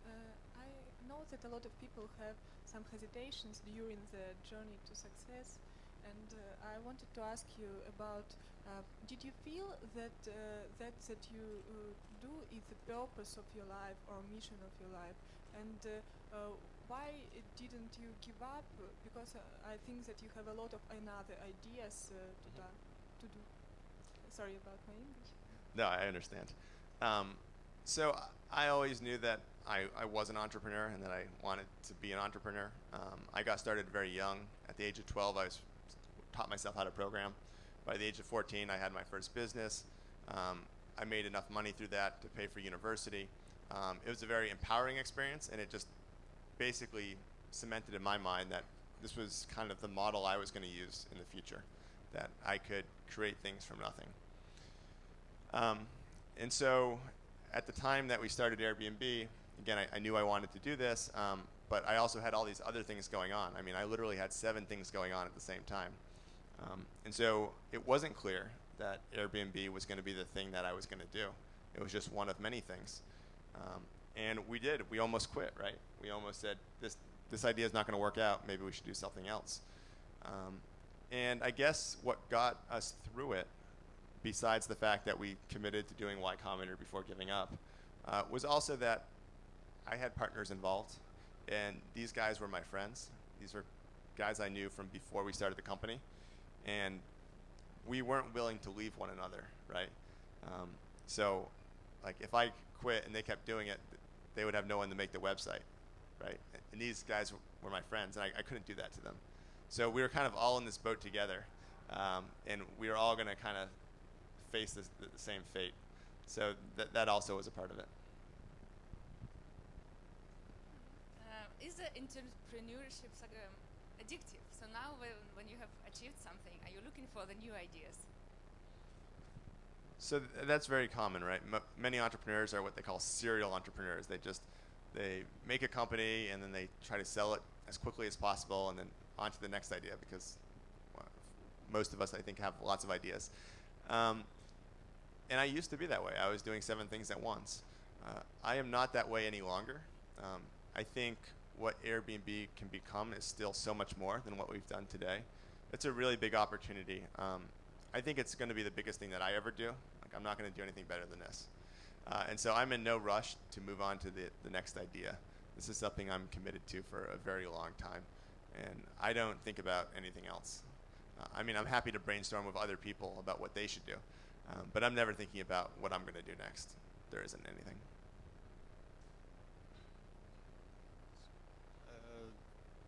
I know that a lot of people have some hesitations during the journey to success. And I wanted to ask you about, did you feel that that you do is the purpose of your life or mission of your life? And why didn't you give up? Because I think that you have a lot of another ideas to do. Sorry about my English. No, I understand. So I always knew that I was an entrepreneur and that I wanted to be an entrepreneur. I got started very young. At the age of 12, I taught myself how to program. By the age of 14, I had my first business. I made enough money through that to pay for university. It was a very empowering experience, and it just basically cemented in my mind that this was kind of the model I was going to use in the future, that I could create things from nothing. And so at the time that we started Airbnb, again, I knew I wanted to do this, but I also had all these other things going on. I mean, I literally had 7 things going on at the same time. And so it wasn't clear that Airbnb was going to be the thing that I was going to do. It was just one of many things. And we did. We almost quit, right? We almost said, this idea is not going to work out. Maybe we should do something else. And I guess what got us through it, besides the fact that we committed to doing Y Combinator before giving up, was also that I had partners involved. And these guys were my friends. These were guys I knew from before we started the company. And we weren't willing to leave one another, right? So like if I quit and they kept doing it, they would have no one to make the website, right? And these guys were my friends, and I couldn't do that to them. So we were kind of all in this boat together, and we were all going to kind of face the same fate. So that also was a part of it. Is the entrepreneurship addictive? So now when you have achieved something, are you looking for the new ideas? So that's very common, right? Many entrepreneurs are what they call serial entrepreneurs. They make a company and then they try to sell it as quickly as possible and then on to the next idea, because most of us, I think, have lots of ideas. And I used to be that way. I was doing 7 things at once. I am not that way any longer. I think what Airbnb can become is still so much more than what we've done today. It's a really big opportunity. I think it's going to be the biggest thing that I ever do. Like, I'm not going to do anything better than this. And so I'm in no rush to move on to the next idea. This is something I'm committed to for a very long time, and I don't think about anything else. I mean, I'm happy to brainstorm with other people about what they should do, but I'm never thinking about what I'm going to do next. There isn't anything.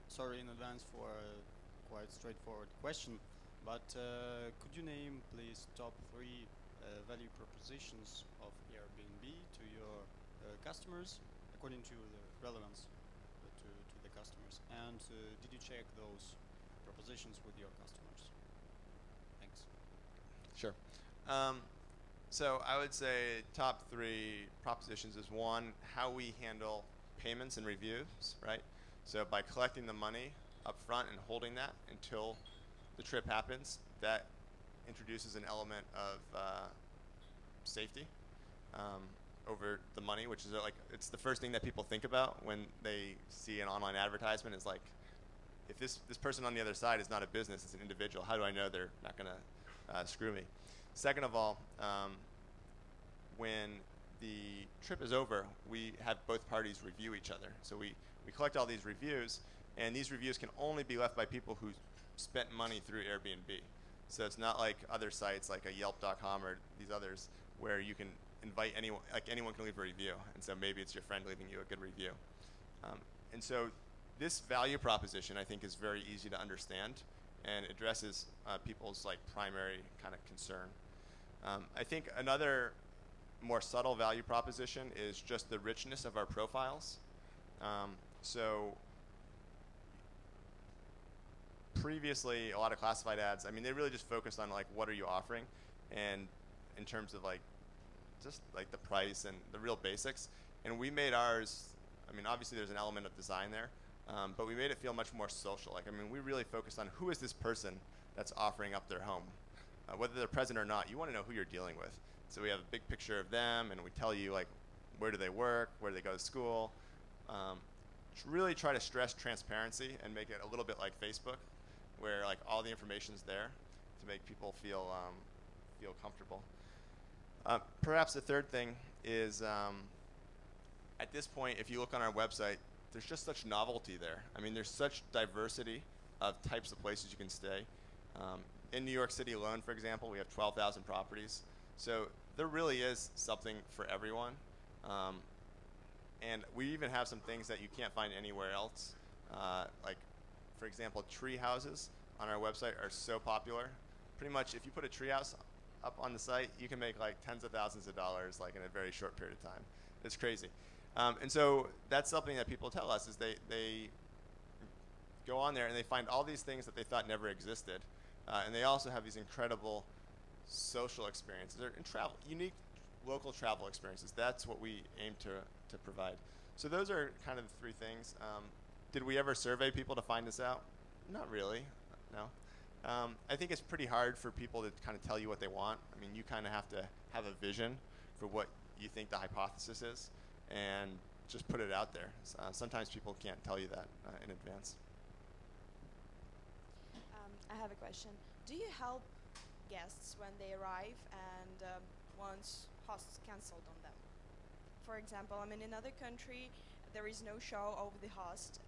Sorry in advance for a quite straightforward question, but could you name, please, top 3 value propositions of Airbnb to your customers, according to the relevance to the customers? And did you check those propositions with your customers? Thanks. Sure. So I would say top 3 propositions is 1, how we handle payments and reviews, right? So by collecting the money up front and holding that until the trip happens, that introduces an element of safety over the money, which is like, it's the first thing that people think about when they see an online advertisement is like, if this person on the other side is not a business, it's an individual, how do I know they're not going to screw me? Second of all, when the trip is over, we have both parties review each other. So we collect all these reviews, and these reviews can only be left by people who spent money through Airbnb. So it's not like other sites like a Yelp.com or these others where you can invite anyone, like anyone can leave a review, and so maybe it's your friend leaving you a good review. And so this value proposition, I think, is very easy to understand and addresses people's like primary kind of concern. I think another more subtle value proposition is just the richness of our profiles. So previously, a lot of classified ads, I mean, they really just focused on like, what are you offering? And in terms of like, just like the price and the real basics. And we made ours, I mean, obviously there's an element of design there, but we made it feel much more social. Like, I mean, we really focused on who is this person that's offering up their home. Whether they're present or not, you want to know who you're dealing with. So we have a big picture of them, and we tell you like, where do they work, where do they go to school. Really try to stress transparency and make it a little bit like Facebook, where like all the information's there to make people feel comfortable. Perhaps the third thing is, at this point, if you look on our website, there's just such novelty there. I mean, there's such diversity of types of places you can stay. In New York City alone, for example, we have 12,000 properties. So there really is something for everyone. And we even have some things that you can't find anywhere else. Like, for example, tree houses on our website are so popular. Pretty much, if you put a tree house up on the site, you can make like tens of thousands of dollars like in a very short period of time. It's crazy. And so that's something that people tell us is they go on there and they find all these things that they thought never existed. And they also have these incredible social experiences. They're unique local travel experiences. That's what we aim to provide. So those are kind of the 3 things. Did we ever survey people to find this out? Not really, no. I think it's pretty hard for people to kind of tell you what they want. I mean, you kind of have to have a vision for what you think the hypothesis is and just put it out there. Sometimes people can't tell you that in advance. I have a question. Do you help guests when they arrive and once hosts cancelled on them? For example, I'm in another country, there is no show over the host.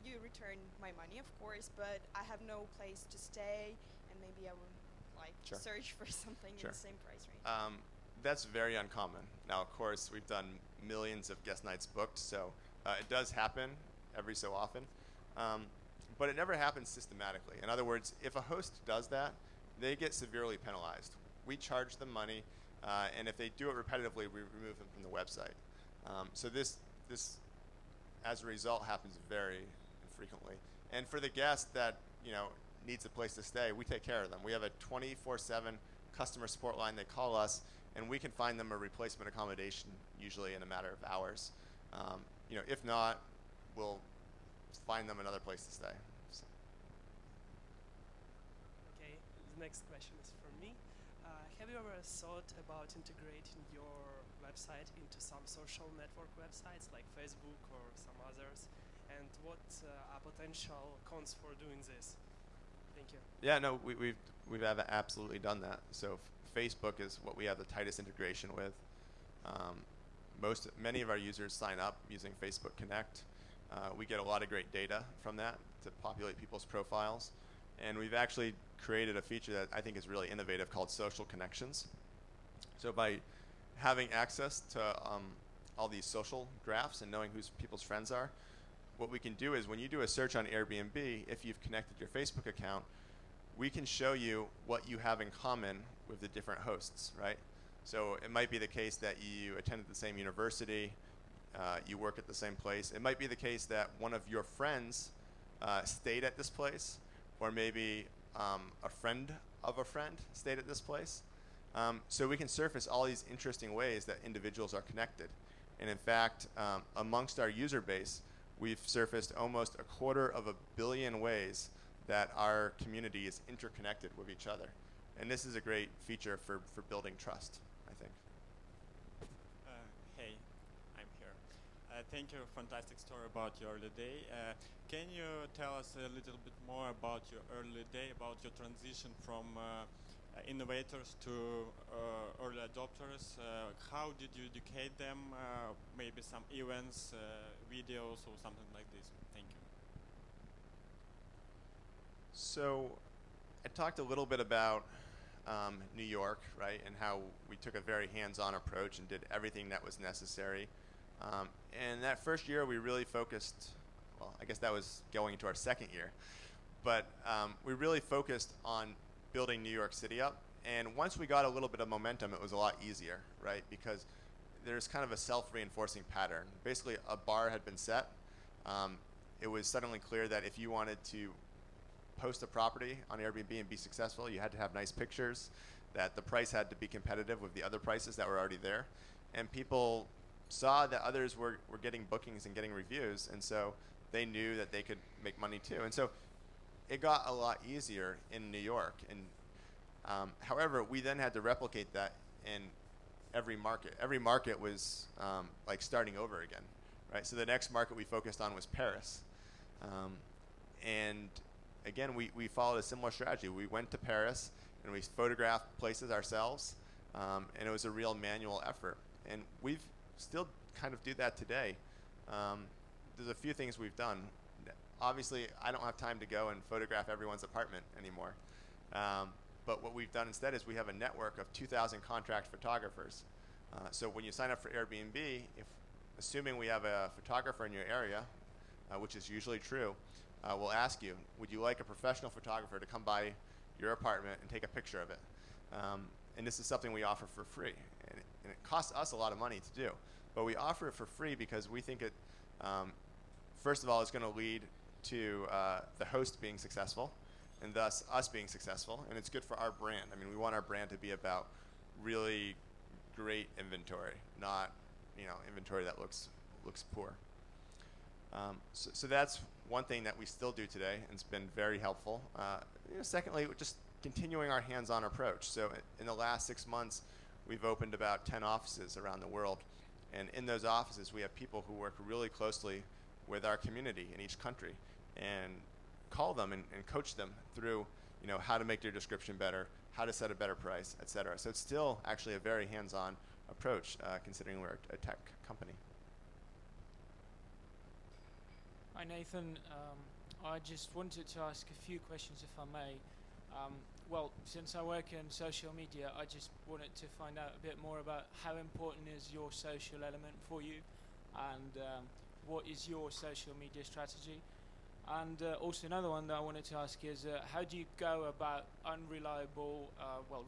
You return my money, of course, but I have no place to stay, and maybe I would like Sure. search for something in Sure. the same price range. That's very uncommon. Now, of course, we've done millions of guest nights booked, so it does happen every so often. But it never happens systematically. In other words, if a host does that, they get severely penalized. We charge them money, and if they do it repetitively, we remove them from the website. So this, as a result, happens very infrequently. And for the guest that needs a place to stay, we take care of them. We have a 24/7 customer support line. They call us, and we can find them a replacement accommodation, usually in a matter of hours. If not, we'll find them another place to stay. So. Okay, the next question is for me. Have you ever thought about integrating your website into some social network websites like Facebook or some others? And what are potential cons for doing this? Thank you. Yeah, no, we've absolutely done that. So Facebook is what we have the tightest integration with. Many of our users sign up using Facebook Connect. We get a lot of great data from that to populate people's profiles. And we've actually created a feature that I think is really innovative called social connections. So by having access to all these social graphs and knowing who people's friends are, what we can do is when you do a search on Airbnb, if you've connected your Facebook account, we can show you what you have in common with the different hosts, right? So it might be the case that you attended the same university, you work at the same place. It might be the case that one of your friends stayed at this place, or maybe a friend of a friend stayed at this place. So we can surface all these interesting ways that individuals are connected. And in fact, amongst our user base, we've surfaced almost 250 million ways that our community is interconnected with each other. And this is a great feature for building trust, I think. Hey, I'm here. Thank you, fantastic story about your early day. Can you tell us a little bit more about your early day, about your transition from innovators to early adopters? How did you educate them? Maybe some events, videos, or something like this. Thank you. So I talked a little bit about New York, right, and how we took a very hands-on approach and did everything that was necessary. And that first year we really focused, well, I guess that was going into our second year, but we really focused on building New York City up. And once we got a little bit of momentum, it was a lot easier, right? Because there's kind of a self-reinforcing pattern. Basically, a bar had been set. It was suddenly clear that if you wanted to post a property on Airbnb and be successful, you had to have nice pictures, that the price had to be competitive with the other prices that were already there. And people saw that others were getting bookings and getting reviews, and so they knew that they could make money too. And so it got a lot easier in New York. And however, we then had to replicate that in every market. Every market was like starting over again, right? So the next market we focused on was Paris. And again, we followed a similar strategy. We went to Paris and we photographed places ourselves, and it was a real manual effort. And we've still kind of do that today. There's a few things we've done. Obviously, I don't have time to go and photograph everyone's apartment anymore. But what we've done instead is we have a network of 2,000 contract photographers. So when you sign up for Airbnb, assuming we have a photographer in your area, which is usually true, we'll ask you, would you like a professional photographer to come by your apartment and take a picture of it? And this is something we offer for free. And it costs us a lot of money to do. But we offer it for free because we think it, first of all, is going to lead to the host being successful, and thus us being successful. And it's good for our brand. I mean, we want our brand to be about really great inventory, not inventory that looks poor. So that's one thing that we still do today, and it's been very helpful. Secondly, just continuing our hands-on approach. So in the last 6 months, we've opened about 10 offices around the world. And in those offices, we have people who work really closely with our community in each country and call them and coach them through how to make their description better, how to set a better price, et cetera. So it's still actually a very hands-on approach, considering we're a tech company. Hi Nathan, I just wanted to ask a few questions if I may. Well, since I work in social media, I just wanted to find out a bit more about how important is your social element for you, and what is your social media strategy. And also another one that I wanted to ask is how do you go about unreliable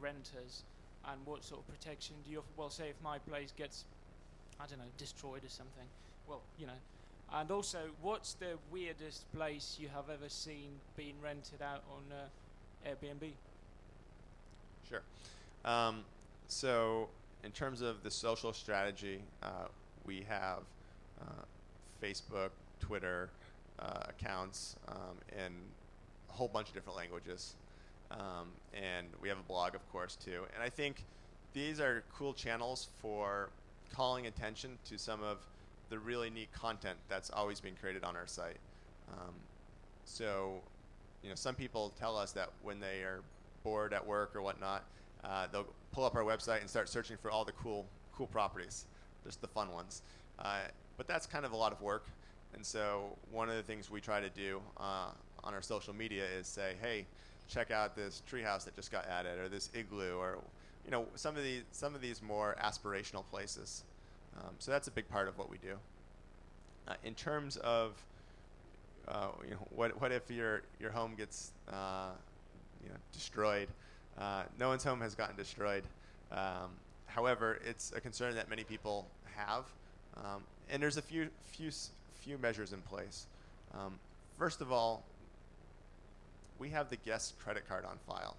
renters, and what sort of protection do you offer? Well, say if my place gets, I don't know, destroyed or something, and also what's the weirdest place you have ever seen being rented out on Airbnb? Sure. So in terms of the social strategy, we have Facebook, Twitter accounts in a whole bunch of different languages. And we have a blog, of course, too. And I think these are cool channels for calling attention to some of the really neat content that's always been created on our site. So some people tell us that when they are bored at work or whatnot, they'll pull up our website and start searching for all the cool properties, just the fun ones. But that's kind of a lot of work, And so one of the things we try to do on our social media is say, hey, check out this treehouse that just got added, or this igloo, or some of these more aspirational places. So that's a big part of what we do. In terms of what if your home gets destroyed? No one's home has gotten destroyed. However, it's a concern that many people have, and there's a few measures in place. First of all, we have the guest's credit card on file,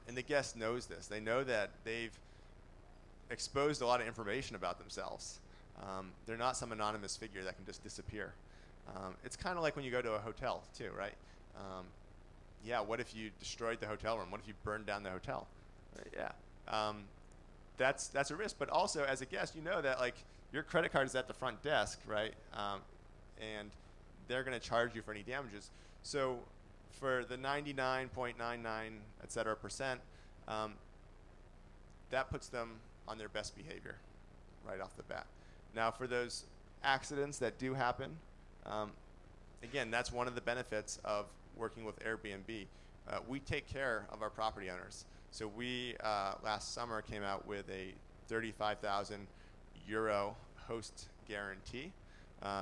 and the guest knows this. They know that they've exposed a lot of information about themselves. They're not some anonymous figure that can just disappear. It's kind of like when you go to a hotel too, right? Yeah, what if you destroyed the hotel room? What if you burned down the hotel? Yeah, that's a risk. But also, as a guest, you know that like your credit card is at the front desk, right? And they're going to charge you for any damages. So for the 99.99 etc%, that puts them on their best behavior right off the bat. Now, for those accidents that do happen, again, that's one of the benefits of working with Airbnb. We take care of our property owners. So we, last summer, came out with a 35,000 euro host guarantee.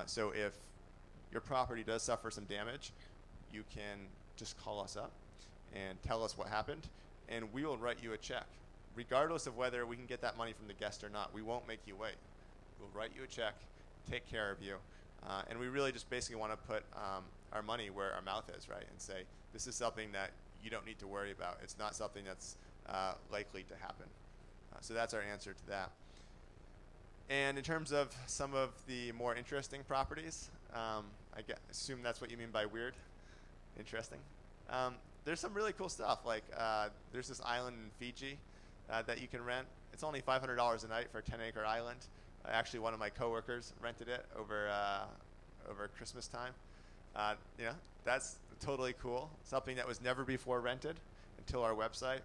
So if your property does suffer some damage, you can just call us up and tell us what happened, and we will write you a check. Regardless of whether we can get that money from the guest or not, we won't make you wait. We'll write you a check, take care of you, and we really just basically want to put our money where our mouth is, right? And say, this is something that you don't need to worry about. It's not something that's likely to happen. So that's our answer to that. And in terms of some of the more interesting properties, I assume that's what you mean by weird, interesting. There's some really cool stuff. Like there's this island in Fiji that you can rent. It's only $500 a night for a 10-acre island. Actually, one of my coworkers rented it over Christmas time. That's totally cool. Something that was never before rented until our website.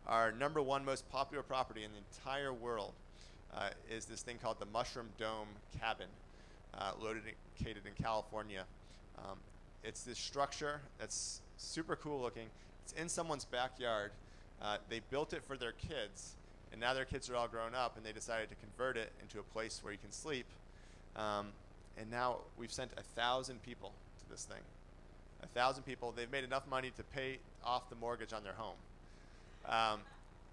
Our #1 most popular property in the entire world is this thing called the Mushroom Dome Cabin, located in California. It's this structure that's super cool looking. It's in someone's backyard. They built it for their kids, and now their kids are all grown up, and they decided to convert it into a place where you can sleep. And now we've sent 1,000 people to this thing. 1,000 people. They've made enough money to pay off the mortgage on their home.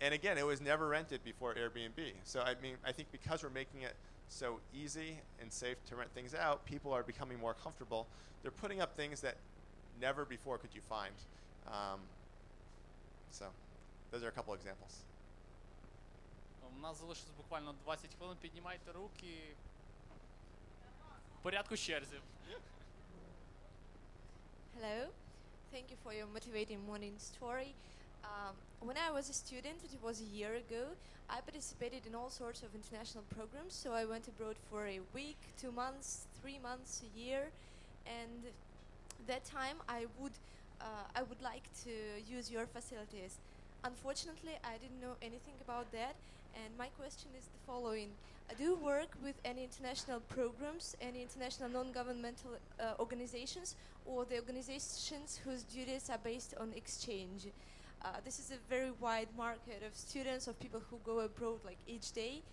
And again, it was never rented before Airbnb. So I mean, I think because we're making it so easy and safe to rent things out, people are becoming more comfortable. They're putting up things that never before could you find. So those are a couple examples. У нас залишилось буквально 20 хвилин. Піднімайте руки. В порядку черзі. Hello, thank you for your motivating morning story. When I was a student, it was a year ago, I participated in all sorts of international programs. So I went abroad for a week, 2 months, 3 months, a year, and that time I would like to use your facilities. Unfortunately, I didn't know anything about that, and my question is the following. Do you work with any international programs, any international non-governmental organizations, or the organizations whose duties are based on exchange? This is a very wide market of students, of people who go abroad like each day.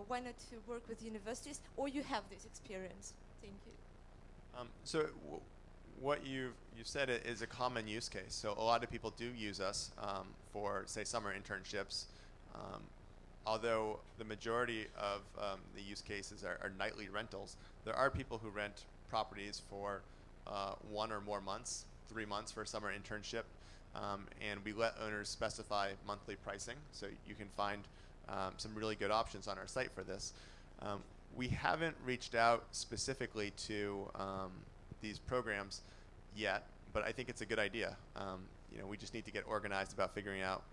Why not to work with universities, or you have this experience? Thank you. So what you've said is a common use case. So a lot of people do use us for, say, summer internships. Although the majority of the use cases are nightly rentals, there are people who rent properties for 1 or more months, 3 months for a summer internship. And we let owners specify monthly pricing, so you can find some really good options on our site for this. We haven't reached out specifically to these programs yet, but I think it's a good idea. We just need to get organized about figuring out,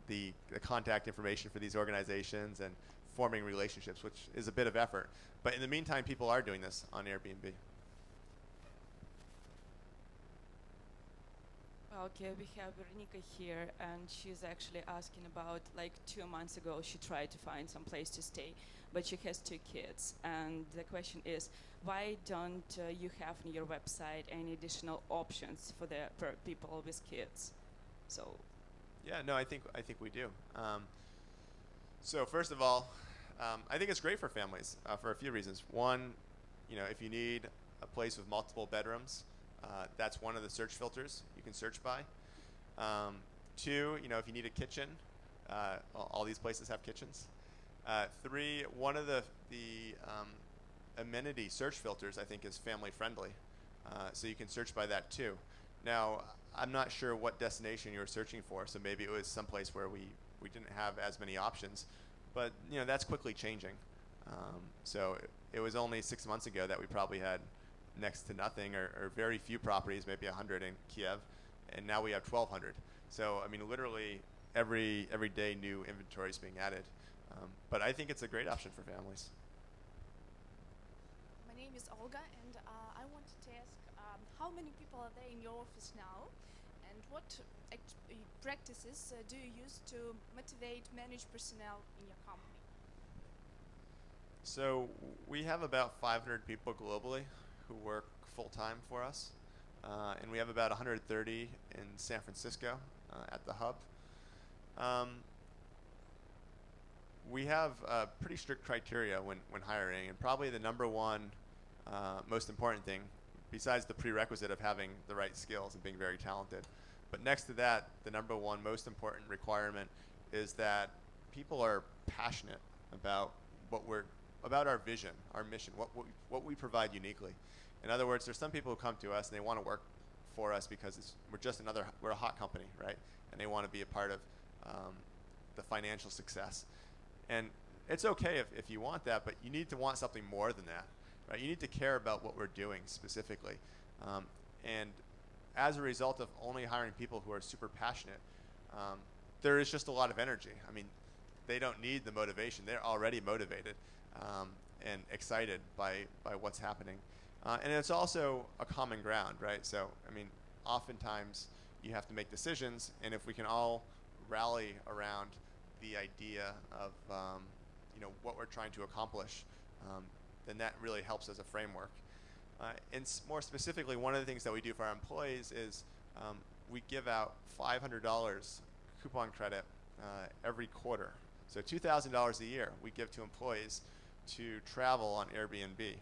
the contact information for these organizations and forming relationships, which is a bit of effort. But in the meantime, people are doing this on Airbnb. Okay, we have Veronica here, and she's actually asking about, like, 2 months ago she tried to find some place to stay, but she has 2 kids, and the question is, why don't you have on your website any additional options for the for people with kids? So. Yeah, no, I think we do. So first of all, I think it's great for families for a few reasons. One, if you need a place with multiple bedrooms, that's one of the search filters you can search by. Two, if you need a kitchen, all these places have kitchens. Three, one of the amenity search filters I think is family friendly, so you can search by that too. Now, I'm not sure what destination you were searching for, so maybe it was someplace where we didn't have as many options, but that's quickly changing. So it was only 6 months ago that we probably had next to nothing or very few properties, maybe 100 in Kiev, and now we have 1,200. So I mean, literally every day new inventory is being added. But I think it's a great option for families. My name is Olga, and I wanted to ask how many people are there in your office now, and what practices do you use to motivate, manage personnel in your company? So we have about 500 people globally who work full-time for us, and we have about 130 in San Francisco at the hub. We have pretty strict criteria when hiring, and probably the number one most important thing, besides the prerequisite of having the right skills and being very talented, but next to that, the number one most important requirement is that people are passionate about about our vision, our mission, what we provide uniquely. In other words, there's some people who come to us and they want to work for us because we're a hot company, right? And they want to be a part of the financial success. And it's okay if you want that, but you need to want something more than that, right? You need to care about what we're doing specifically. And as a result of only hiring people who are super passionate, there is just a lot of energy. I mean, they don't need the motivation. They're already motivated and excited by what's happening. And it's also a common ground, right? So, I mean, oftentimes you have to make decisions, and if we can all rally around the idea of what we're trying to accomplish, then that really helps as a framework. And more specifically, one of the things that we do for our employees is we give out $500 coupon credit every quarter. So $2,000 a year we give to employees to travel on Airbnb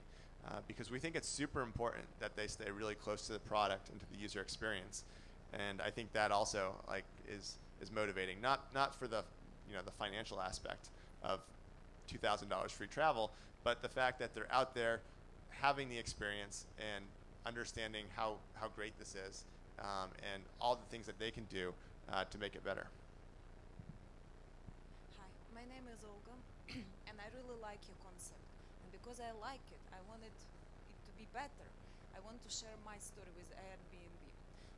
because we think it's super important that they stay really close to the product and to the user experience. And I think that also is motivating, not for the the financial aspect of $2,000 free travel, but the fact that they're out there having the experience and understanding how great this is and all the things that they can do to make it better. Hi, my name is Olga, and I really like your concept. And because I like it, I wanted it to be better. I want to share my story with Airbnb.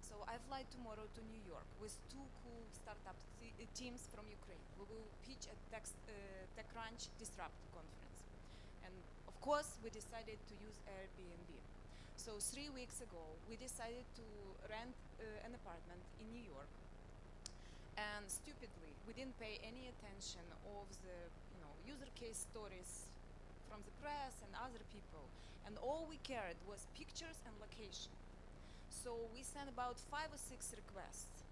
So I fly tomorrow to New York with two cool startup teams from Ukraine. We will pitch at TechCrunch Disrupt conference. And of course, we decided to use Airbnb. So 3 weeks ago, we decided to rent an apartment in New York. And stupidly, we didn't pay any attention of the user case stories from the press and other people. And all we cared was pictures and location. So we sent about 5 or 6 requests.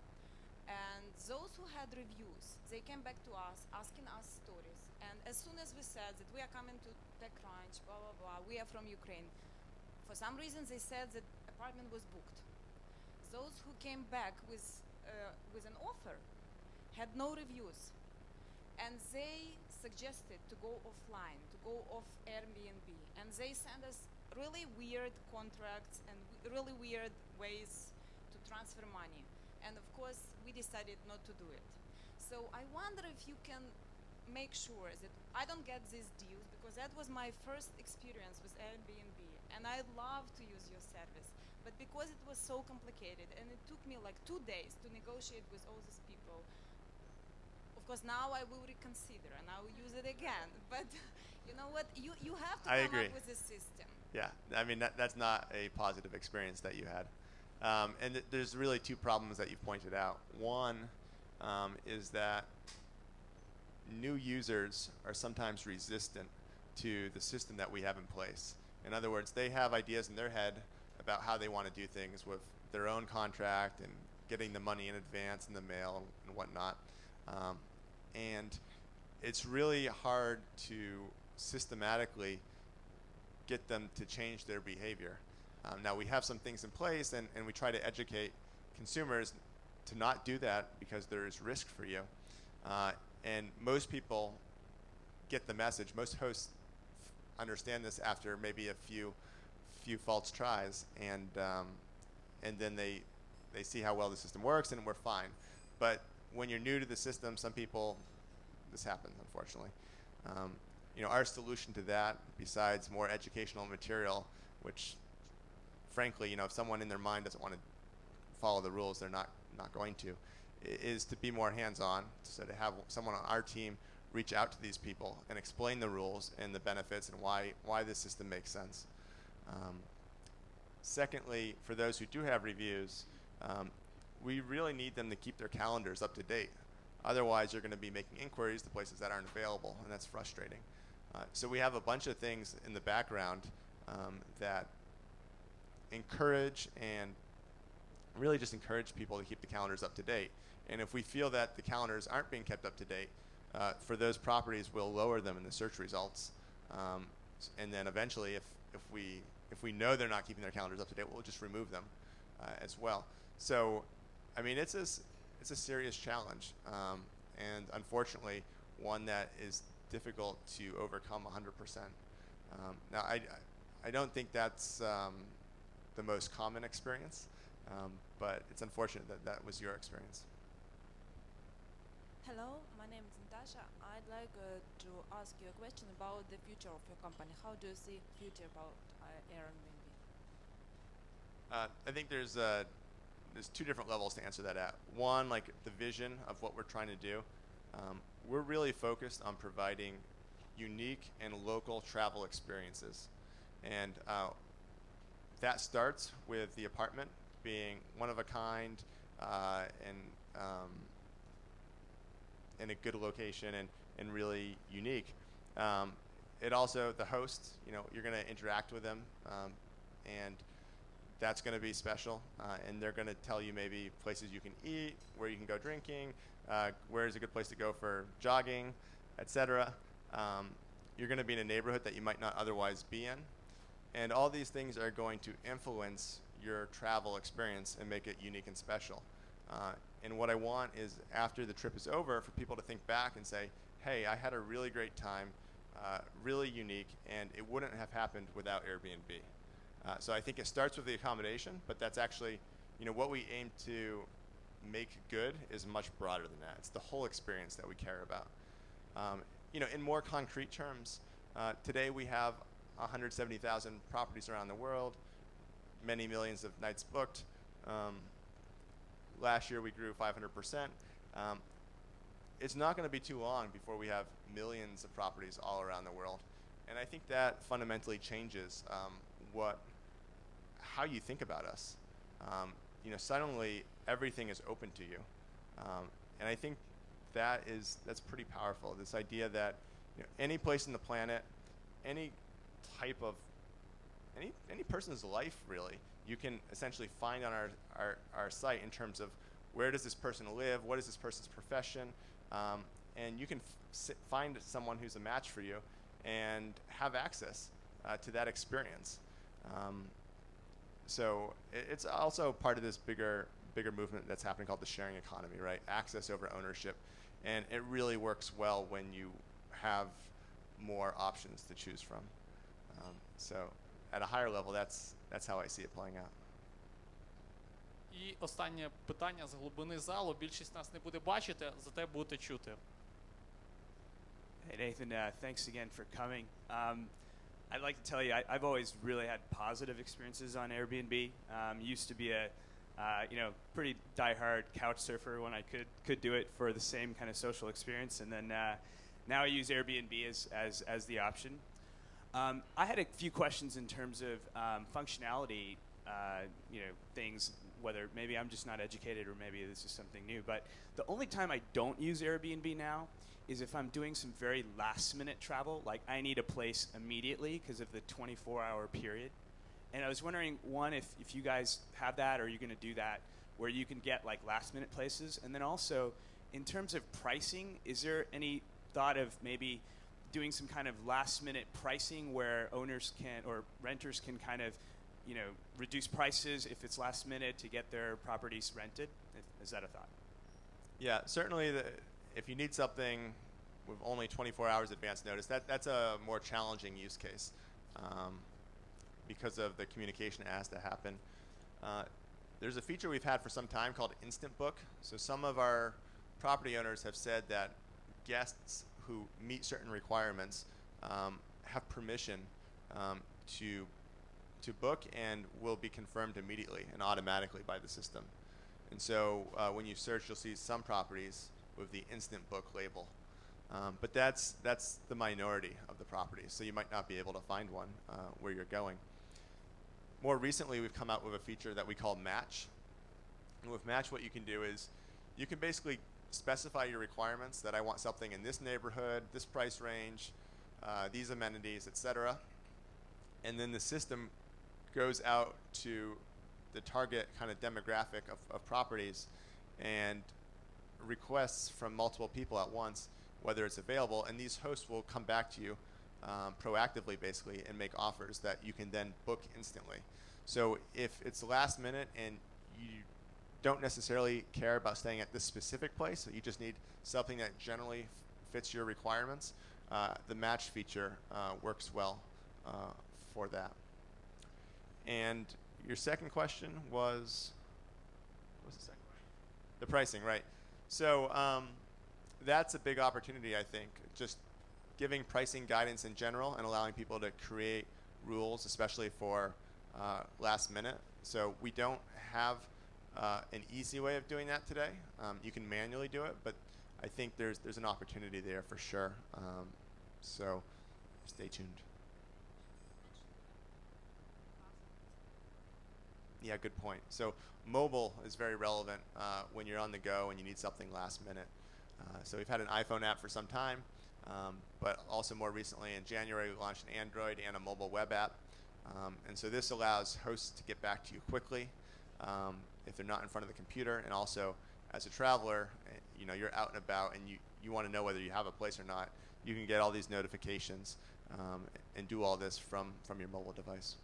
And those who had reviews, they came back to us asking us stories. And as soon as we said that we are coming to TechCrunch, blah, blah, blah, we are from Ukraine, for some reason they said that apartment was booked. Those who came back with an offer had no reviews. And they suggested to go offline, to go off Airbnb. And they sent us really weird contracts and really weird ways to transfer money. And of course, we decided not to do it. So I wonder if you can make sure that I don't get these deals, because that was my first experience with Airbnb, and I'd love to use your service. But because it was so complicated, and it took me like 2 days to negotiate with all these people, of course now I will reconsider and I will use it again. But you know what? You have to come up with a system. Yeah, I mean that's not a positive experience that you had. And there's really two problems that you've pointed out. One is that new users are sometimes resistant to the system that we have in place. In other words, they have ideas in their head about how they want to do things with their own contract and getting the money in advance in the mail and whatnot. And it's really hard to systematically get them to change their behavior. Now we have some things in place, and we try to educate consumers to not do that because there is risk for you. And most people get the message. Most hosts understand this after maybe a few false tries, and then they see how well the system works, and we're fine. But when you're new to the system, some people, this happens, unfortunately. Our solution to that, besides more educational material, which frankly, if someone in their mind doesn't want to follow the rules, they're not going to, is to be more hands-on, so to have someone on our team reach out to these people and explain the rules and the benefits and why this system makes sense. Secondly, for those who do have reviews, we really need them to keep their calendars up to date. Otherwise, you're going to be making inquiries to places that aren't available, and that's frustrating. So we have a bunch of things in the background that encourage and really just encourage people to keep the calendars up to date. And if we feel that the calendars aren't being kept up to date, for those properties, we'll lower them in the search results. And then eventually, if we know they're not keeping their calendars up to date, we'll just remove them as well. So, I mean, it's a serious challenge, and unfortunately, one that is difficult to overcome 100%. Now, I don't think that's the most common experience, but it's unfortunate that that was your experience. Hello, my name is Natasha. I'd like to ask you a question about the future of your company. How do you see future about Airbnb? I think there's two different levels to answer that at. One, like the vision of what we're trying to do. We're really focused on providing unique and local travel experiences. And that starts with the apartment being one of a kind and in a good location and really unique. It also, the host, you're going to interact with them, and that's going to be special. And they're going to tell you maybe places you can eat, where you can go drinking, where is a good place to go for jogging, etc. You're going to be in a neighborhood that you might not otherwise be in. And all these things are going to influence your travel experience and make it unique and special. And what I want is, after the trip is over, for people to think back and say, hey, I had a really great time, really unique, and it wouldn't have happened without Airbnb. So I think it starts with the accommodation, but that's actually, what we aim to make good is much broader than that. It's the whole experience that we care about. In more concrete terms, today we have 170,000 properties around the world, many millions of nights booked. Last year we grew 500%. It's not going to be too long before we have millions of properties all around the world. And I think that fundamentally changes how you think about us. Suddenly everything is open to you. And I think that's pretty powerful. This idea that any place on the planet, any type of any person's life, really, you can essentially find on our site in terms of where does this person live, what is this person's profession, and you can find someone who's a match for you and have access to that experience. So it's also part of this bigger movement that's happening called the sharing economy, right? Access over ownership, and it really works well when you have more options to choose from. So at a higher level, that's how I see it playing out. І останнє питання з глибини залу. Більшість нас не буде бачити, зате будете чути. Hey Nathan, thanks again for coming. I'd like to tell you, I've always really had positive experiences on Airbnb. Used to be a pretty diehard couch surfer when I could do it for the same kind of social experience, and then now I use Airbnb as the option. I had a few questions in terms of functionality, things, whether maybe I'm just not educated or maybe this is something new, but the only time I don't use Airbnb now is if I'm doing some very last minute travel, like I need a place immediately because of the 24-hour period. And I was wondering, one, if you guys have that, or you're going to do that, where you can get like last minute places. And then also, in terms of pricing, is there any thought of maybe doing some kind of last minute pricing where owners can, or renters can kind of, you know, reduce prices if it's last minute to get their properties rented? Is that a thought? Yeah, certainly if you need something with only 24 hours advance notice, that's a more challenging use case because of the communication that has to happen. There's a feature we've had for some time called Instant Book. So some of our property owners have said that guests who meet certain requirements have permission to book and will be confirmed immediately and automatically by the system. And so when you search, you'll see some properties with the Instant Book label. But that's the minority of the properties, so you might not be able to find one where you're going. More recently, we've come out with a feature that we call Match. And with Match, what you can do is you can basically specify your requirements, that I want something in this neighborhood, this price range, these amenities, etc. And then the system goes out to the target kind of demographic of properties and requests from multiple people at once whether it's available, and these hosts will come back to you proactively basically and make offers that you can then book instantly. So if it's last minute and you don't necessarily care about staying at this specific place, so you just need something that generally fits your requirements, the match feature works well for that. And your second question was, what was the second question? The pricing, right. So that's a big opportunity, I think, just giving pricing guidance in general and allowing people to create rules, especially for last minute. So we don't have an easy way of doing that today. You can manually do it, but I think there's an opportunity there for sure. So stay tuned. Yeah, good point. So mobile is very relevant when you're on the go and you need something last minute. So we've had an iPhone app for some time, but also more recently in January we launched an Android and a mobile web app. And so this allows hosts to get back to you quickly if they're not in front of the computer, and also as a traveler, you know, you're out and about and you want to know whether you have a place or not, you can get all these notifications and do all this from your mobile device.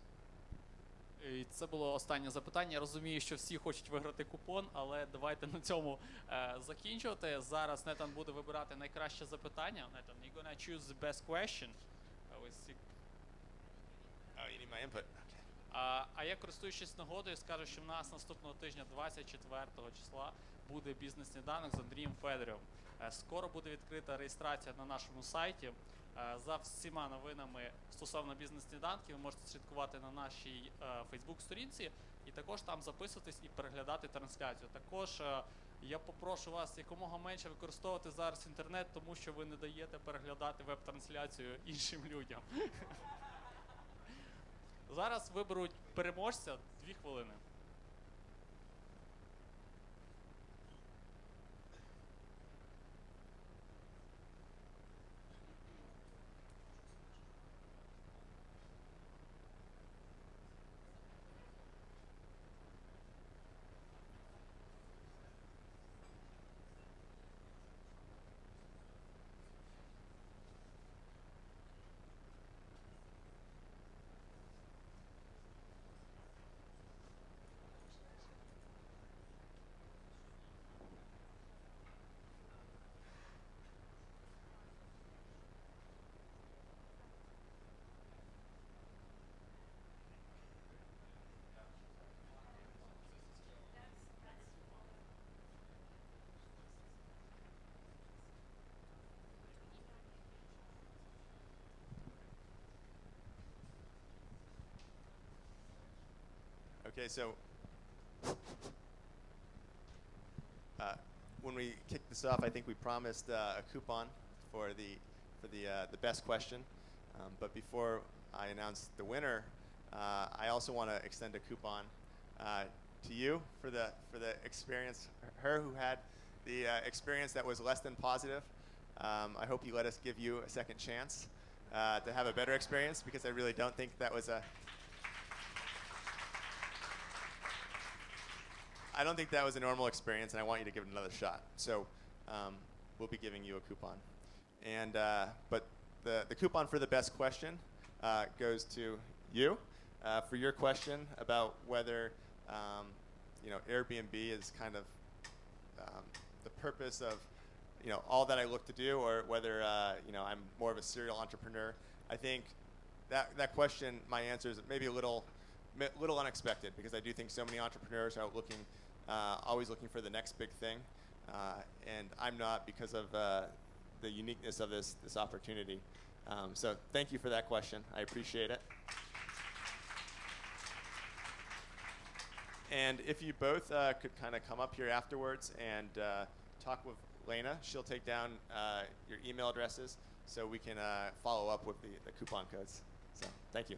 І це було останнє запитання. Я розумію, що всі хочуть виграти купон, але давайте на цьому закінчувати. Зараз Нейтан буде вибирати найкраще запитання. Нейтан, you're gonna choose the best question. Oh, you need my input. А я, користуючись нагодою, скажу, що в нас наступного тижня, 24 числа, буде бізнес-сніданок з Андрієм Федорєвим. Скоро буде відкрита реєстрація на нашому сайті. За всіма новинами стосовно бізнес-сніданків ви можете слідкувати на нашій Фейсбук-сторінці і також там записуватись і переглядати трансляцію. Також я попрошу вас якомога менше використовувати зараз інтернет, тому що ви не даєте переглядати веб-трансляцію іншим людям. Зараз виберуть переможця 2 хвилини. Okay, so when we kicked this off, I think we promised a coupon for the best question. But before I announce the winner, I also want to extend a coupon to you for the experience. Her who had the experience that was less than positive. I hope you let us give you a second chance to have a better experience, because I really don't think that was a normal experience, and I want you to give it another shot. So we'll be giving you a coupon. And but the coupon for the best question goes to you for your question about whether Airbnb is kind of the purpose of all that I look to do, or whether I'm more of a serial entrepreneur. I think that question, my answer is maybe a little unexpected, because I do think so many entrepreneurs are always looking for the next big thing, and I'm not, because of the uniqueness of this opportunity. So thank you for that question. I appreciate it. And if you both could kind of come up here afterwards and talk with Lena, she'll take down your email addresses so we can follow up with the coupon codes. So thank you.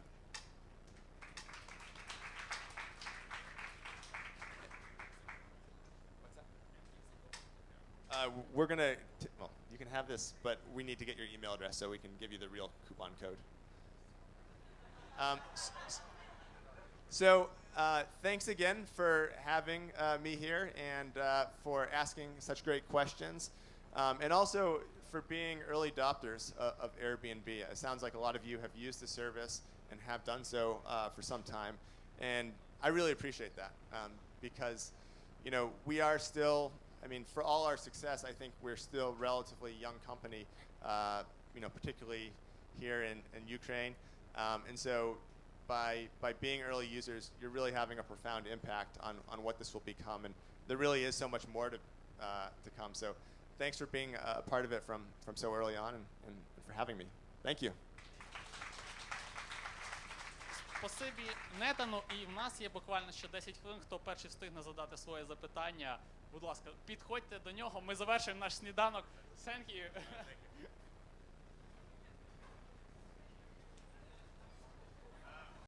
We're going to, well, you can have this, but we need to get your email address so we can give you the real coupon code. So thanks again for having me here, and for asking such great questions, and also for being early adopters of Airbnb. It sounds like a lot of you have used the service and have done so for some time, and I really appreciate that, because we are still, for all our success, I think we're still a relatively young company, particularly here in Ukraine, and so by being early users, you're really having a profound impact on what this will become, and there really is so much more to come. So thanks for being a part of it from so early on, and for having me. Thank you. Спасибі Нейтану, і в нас є буквально ще 10 хвилин, хто перший встигне задати своє запитання. Будь ласка, підходьте до нього, ми завершуємо наш сніданок. Thank you.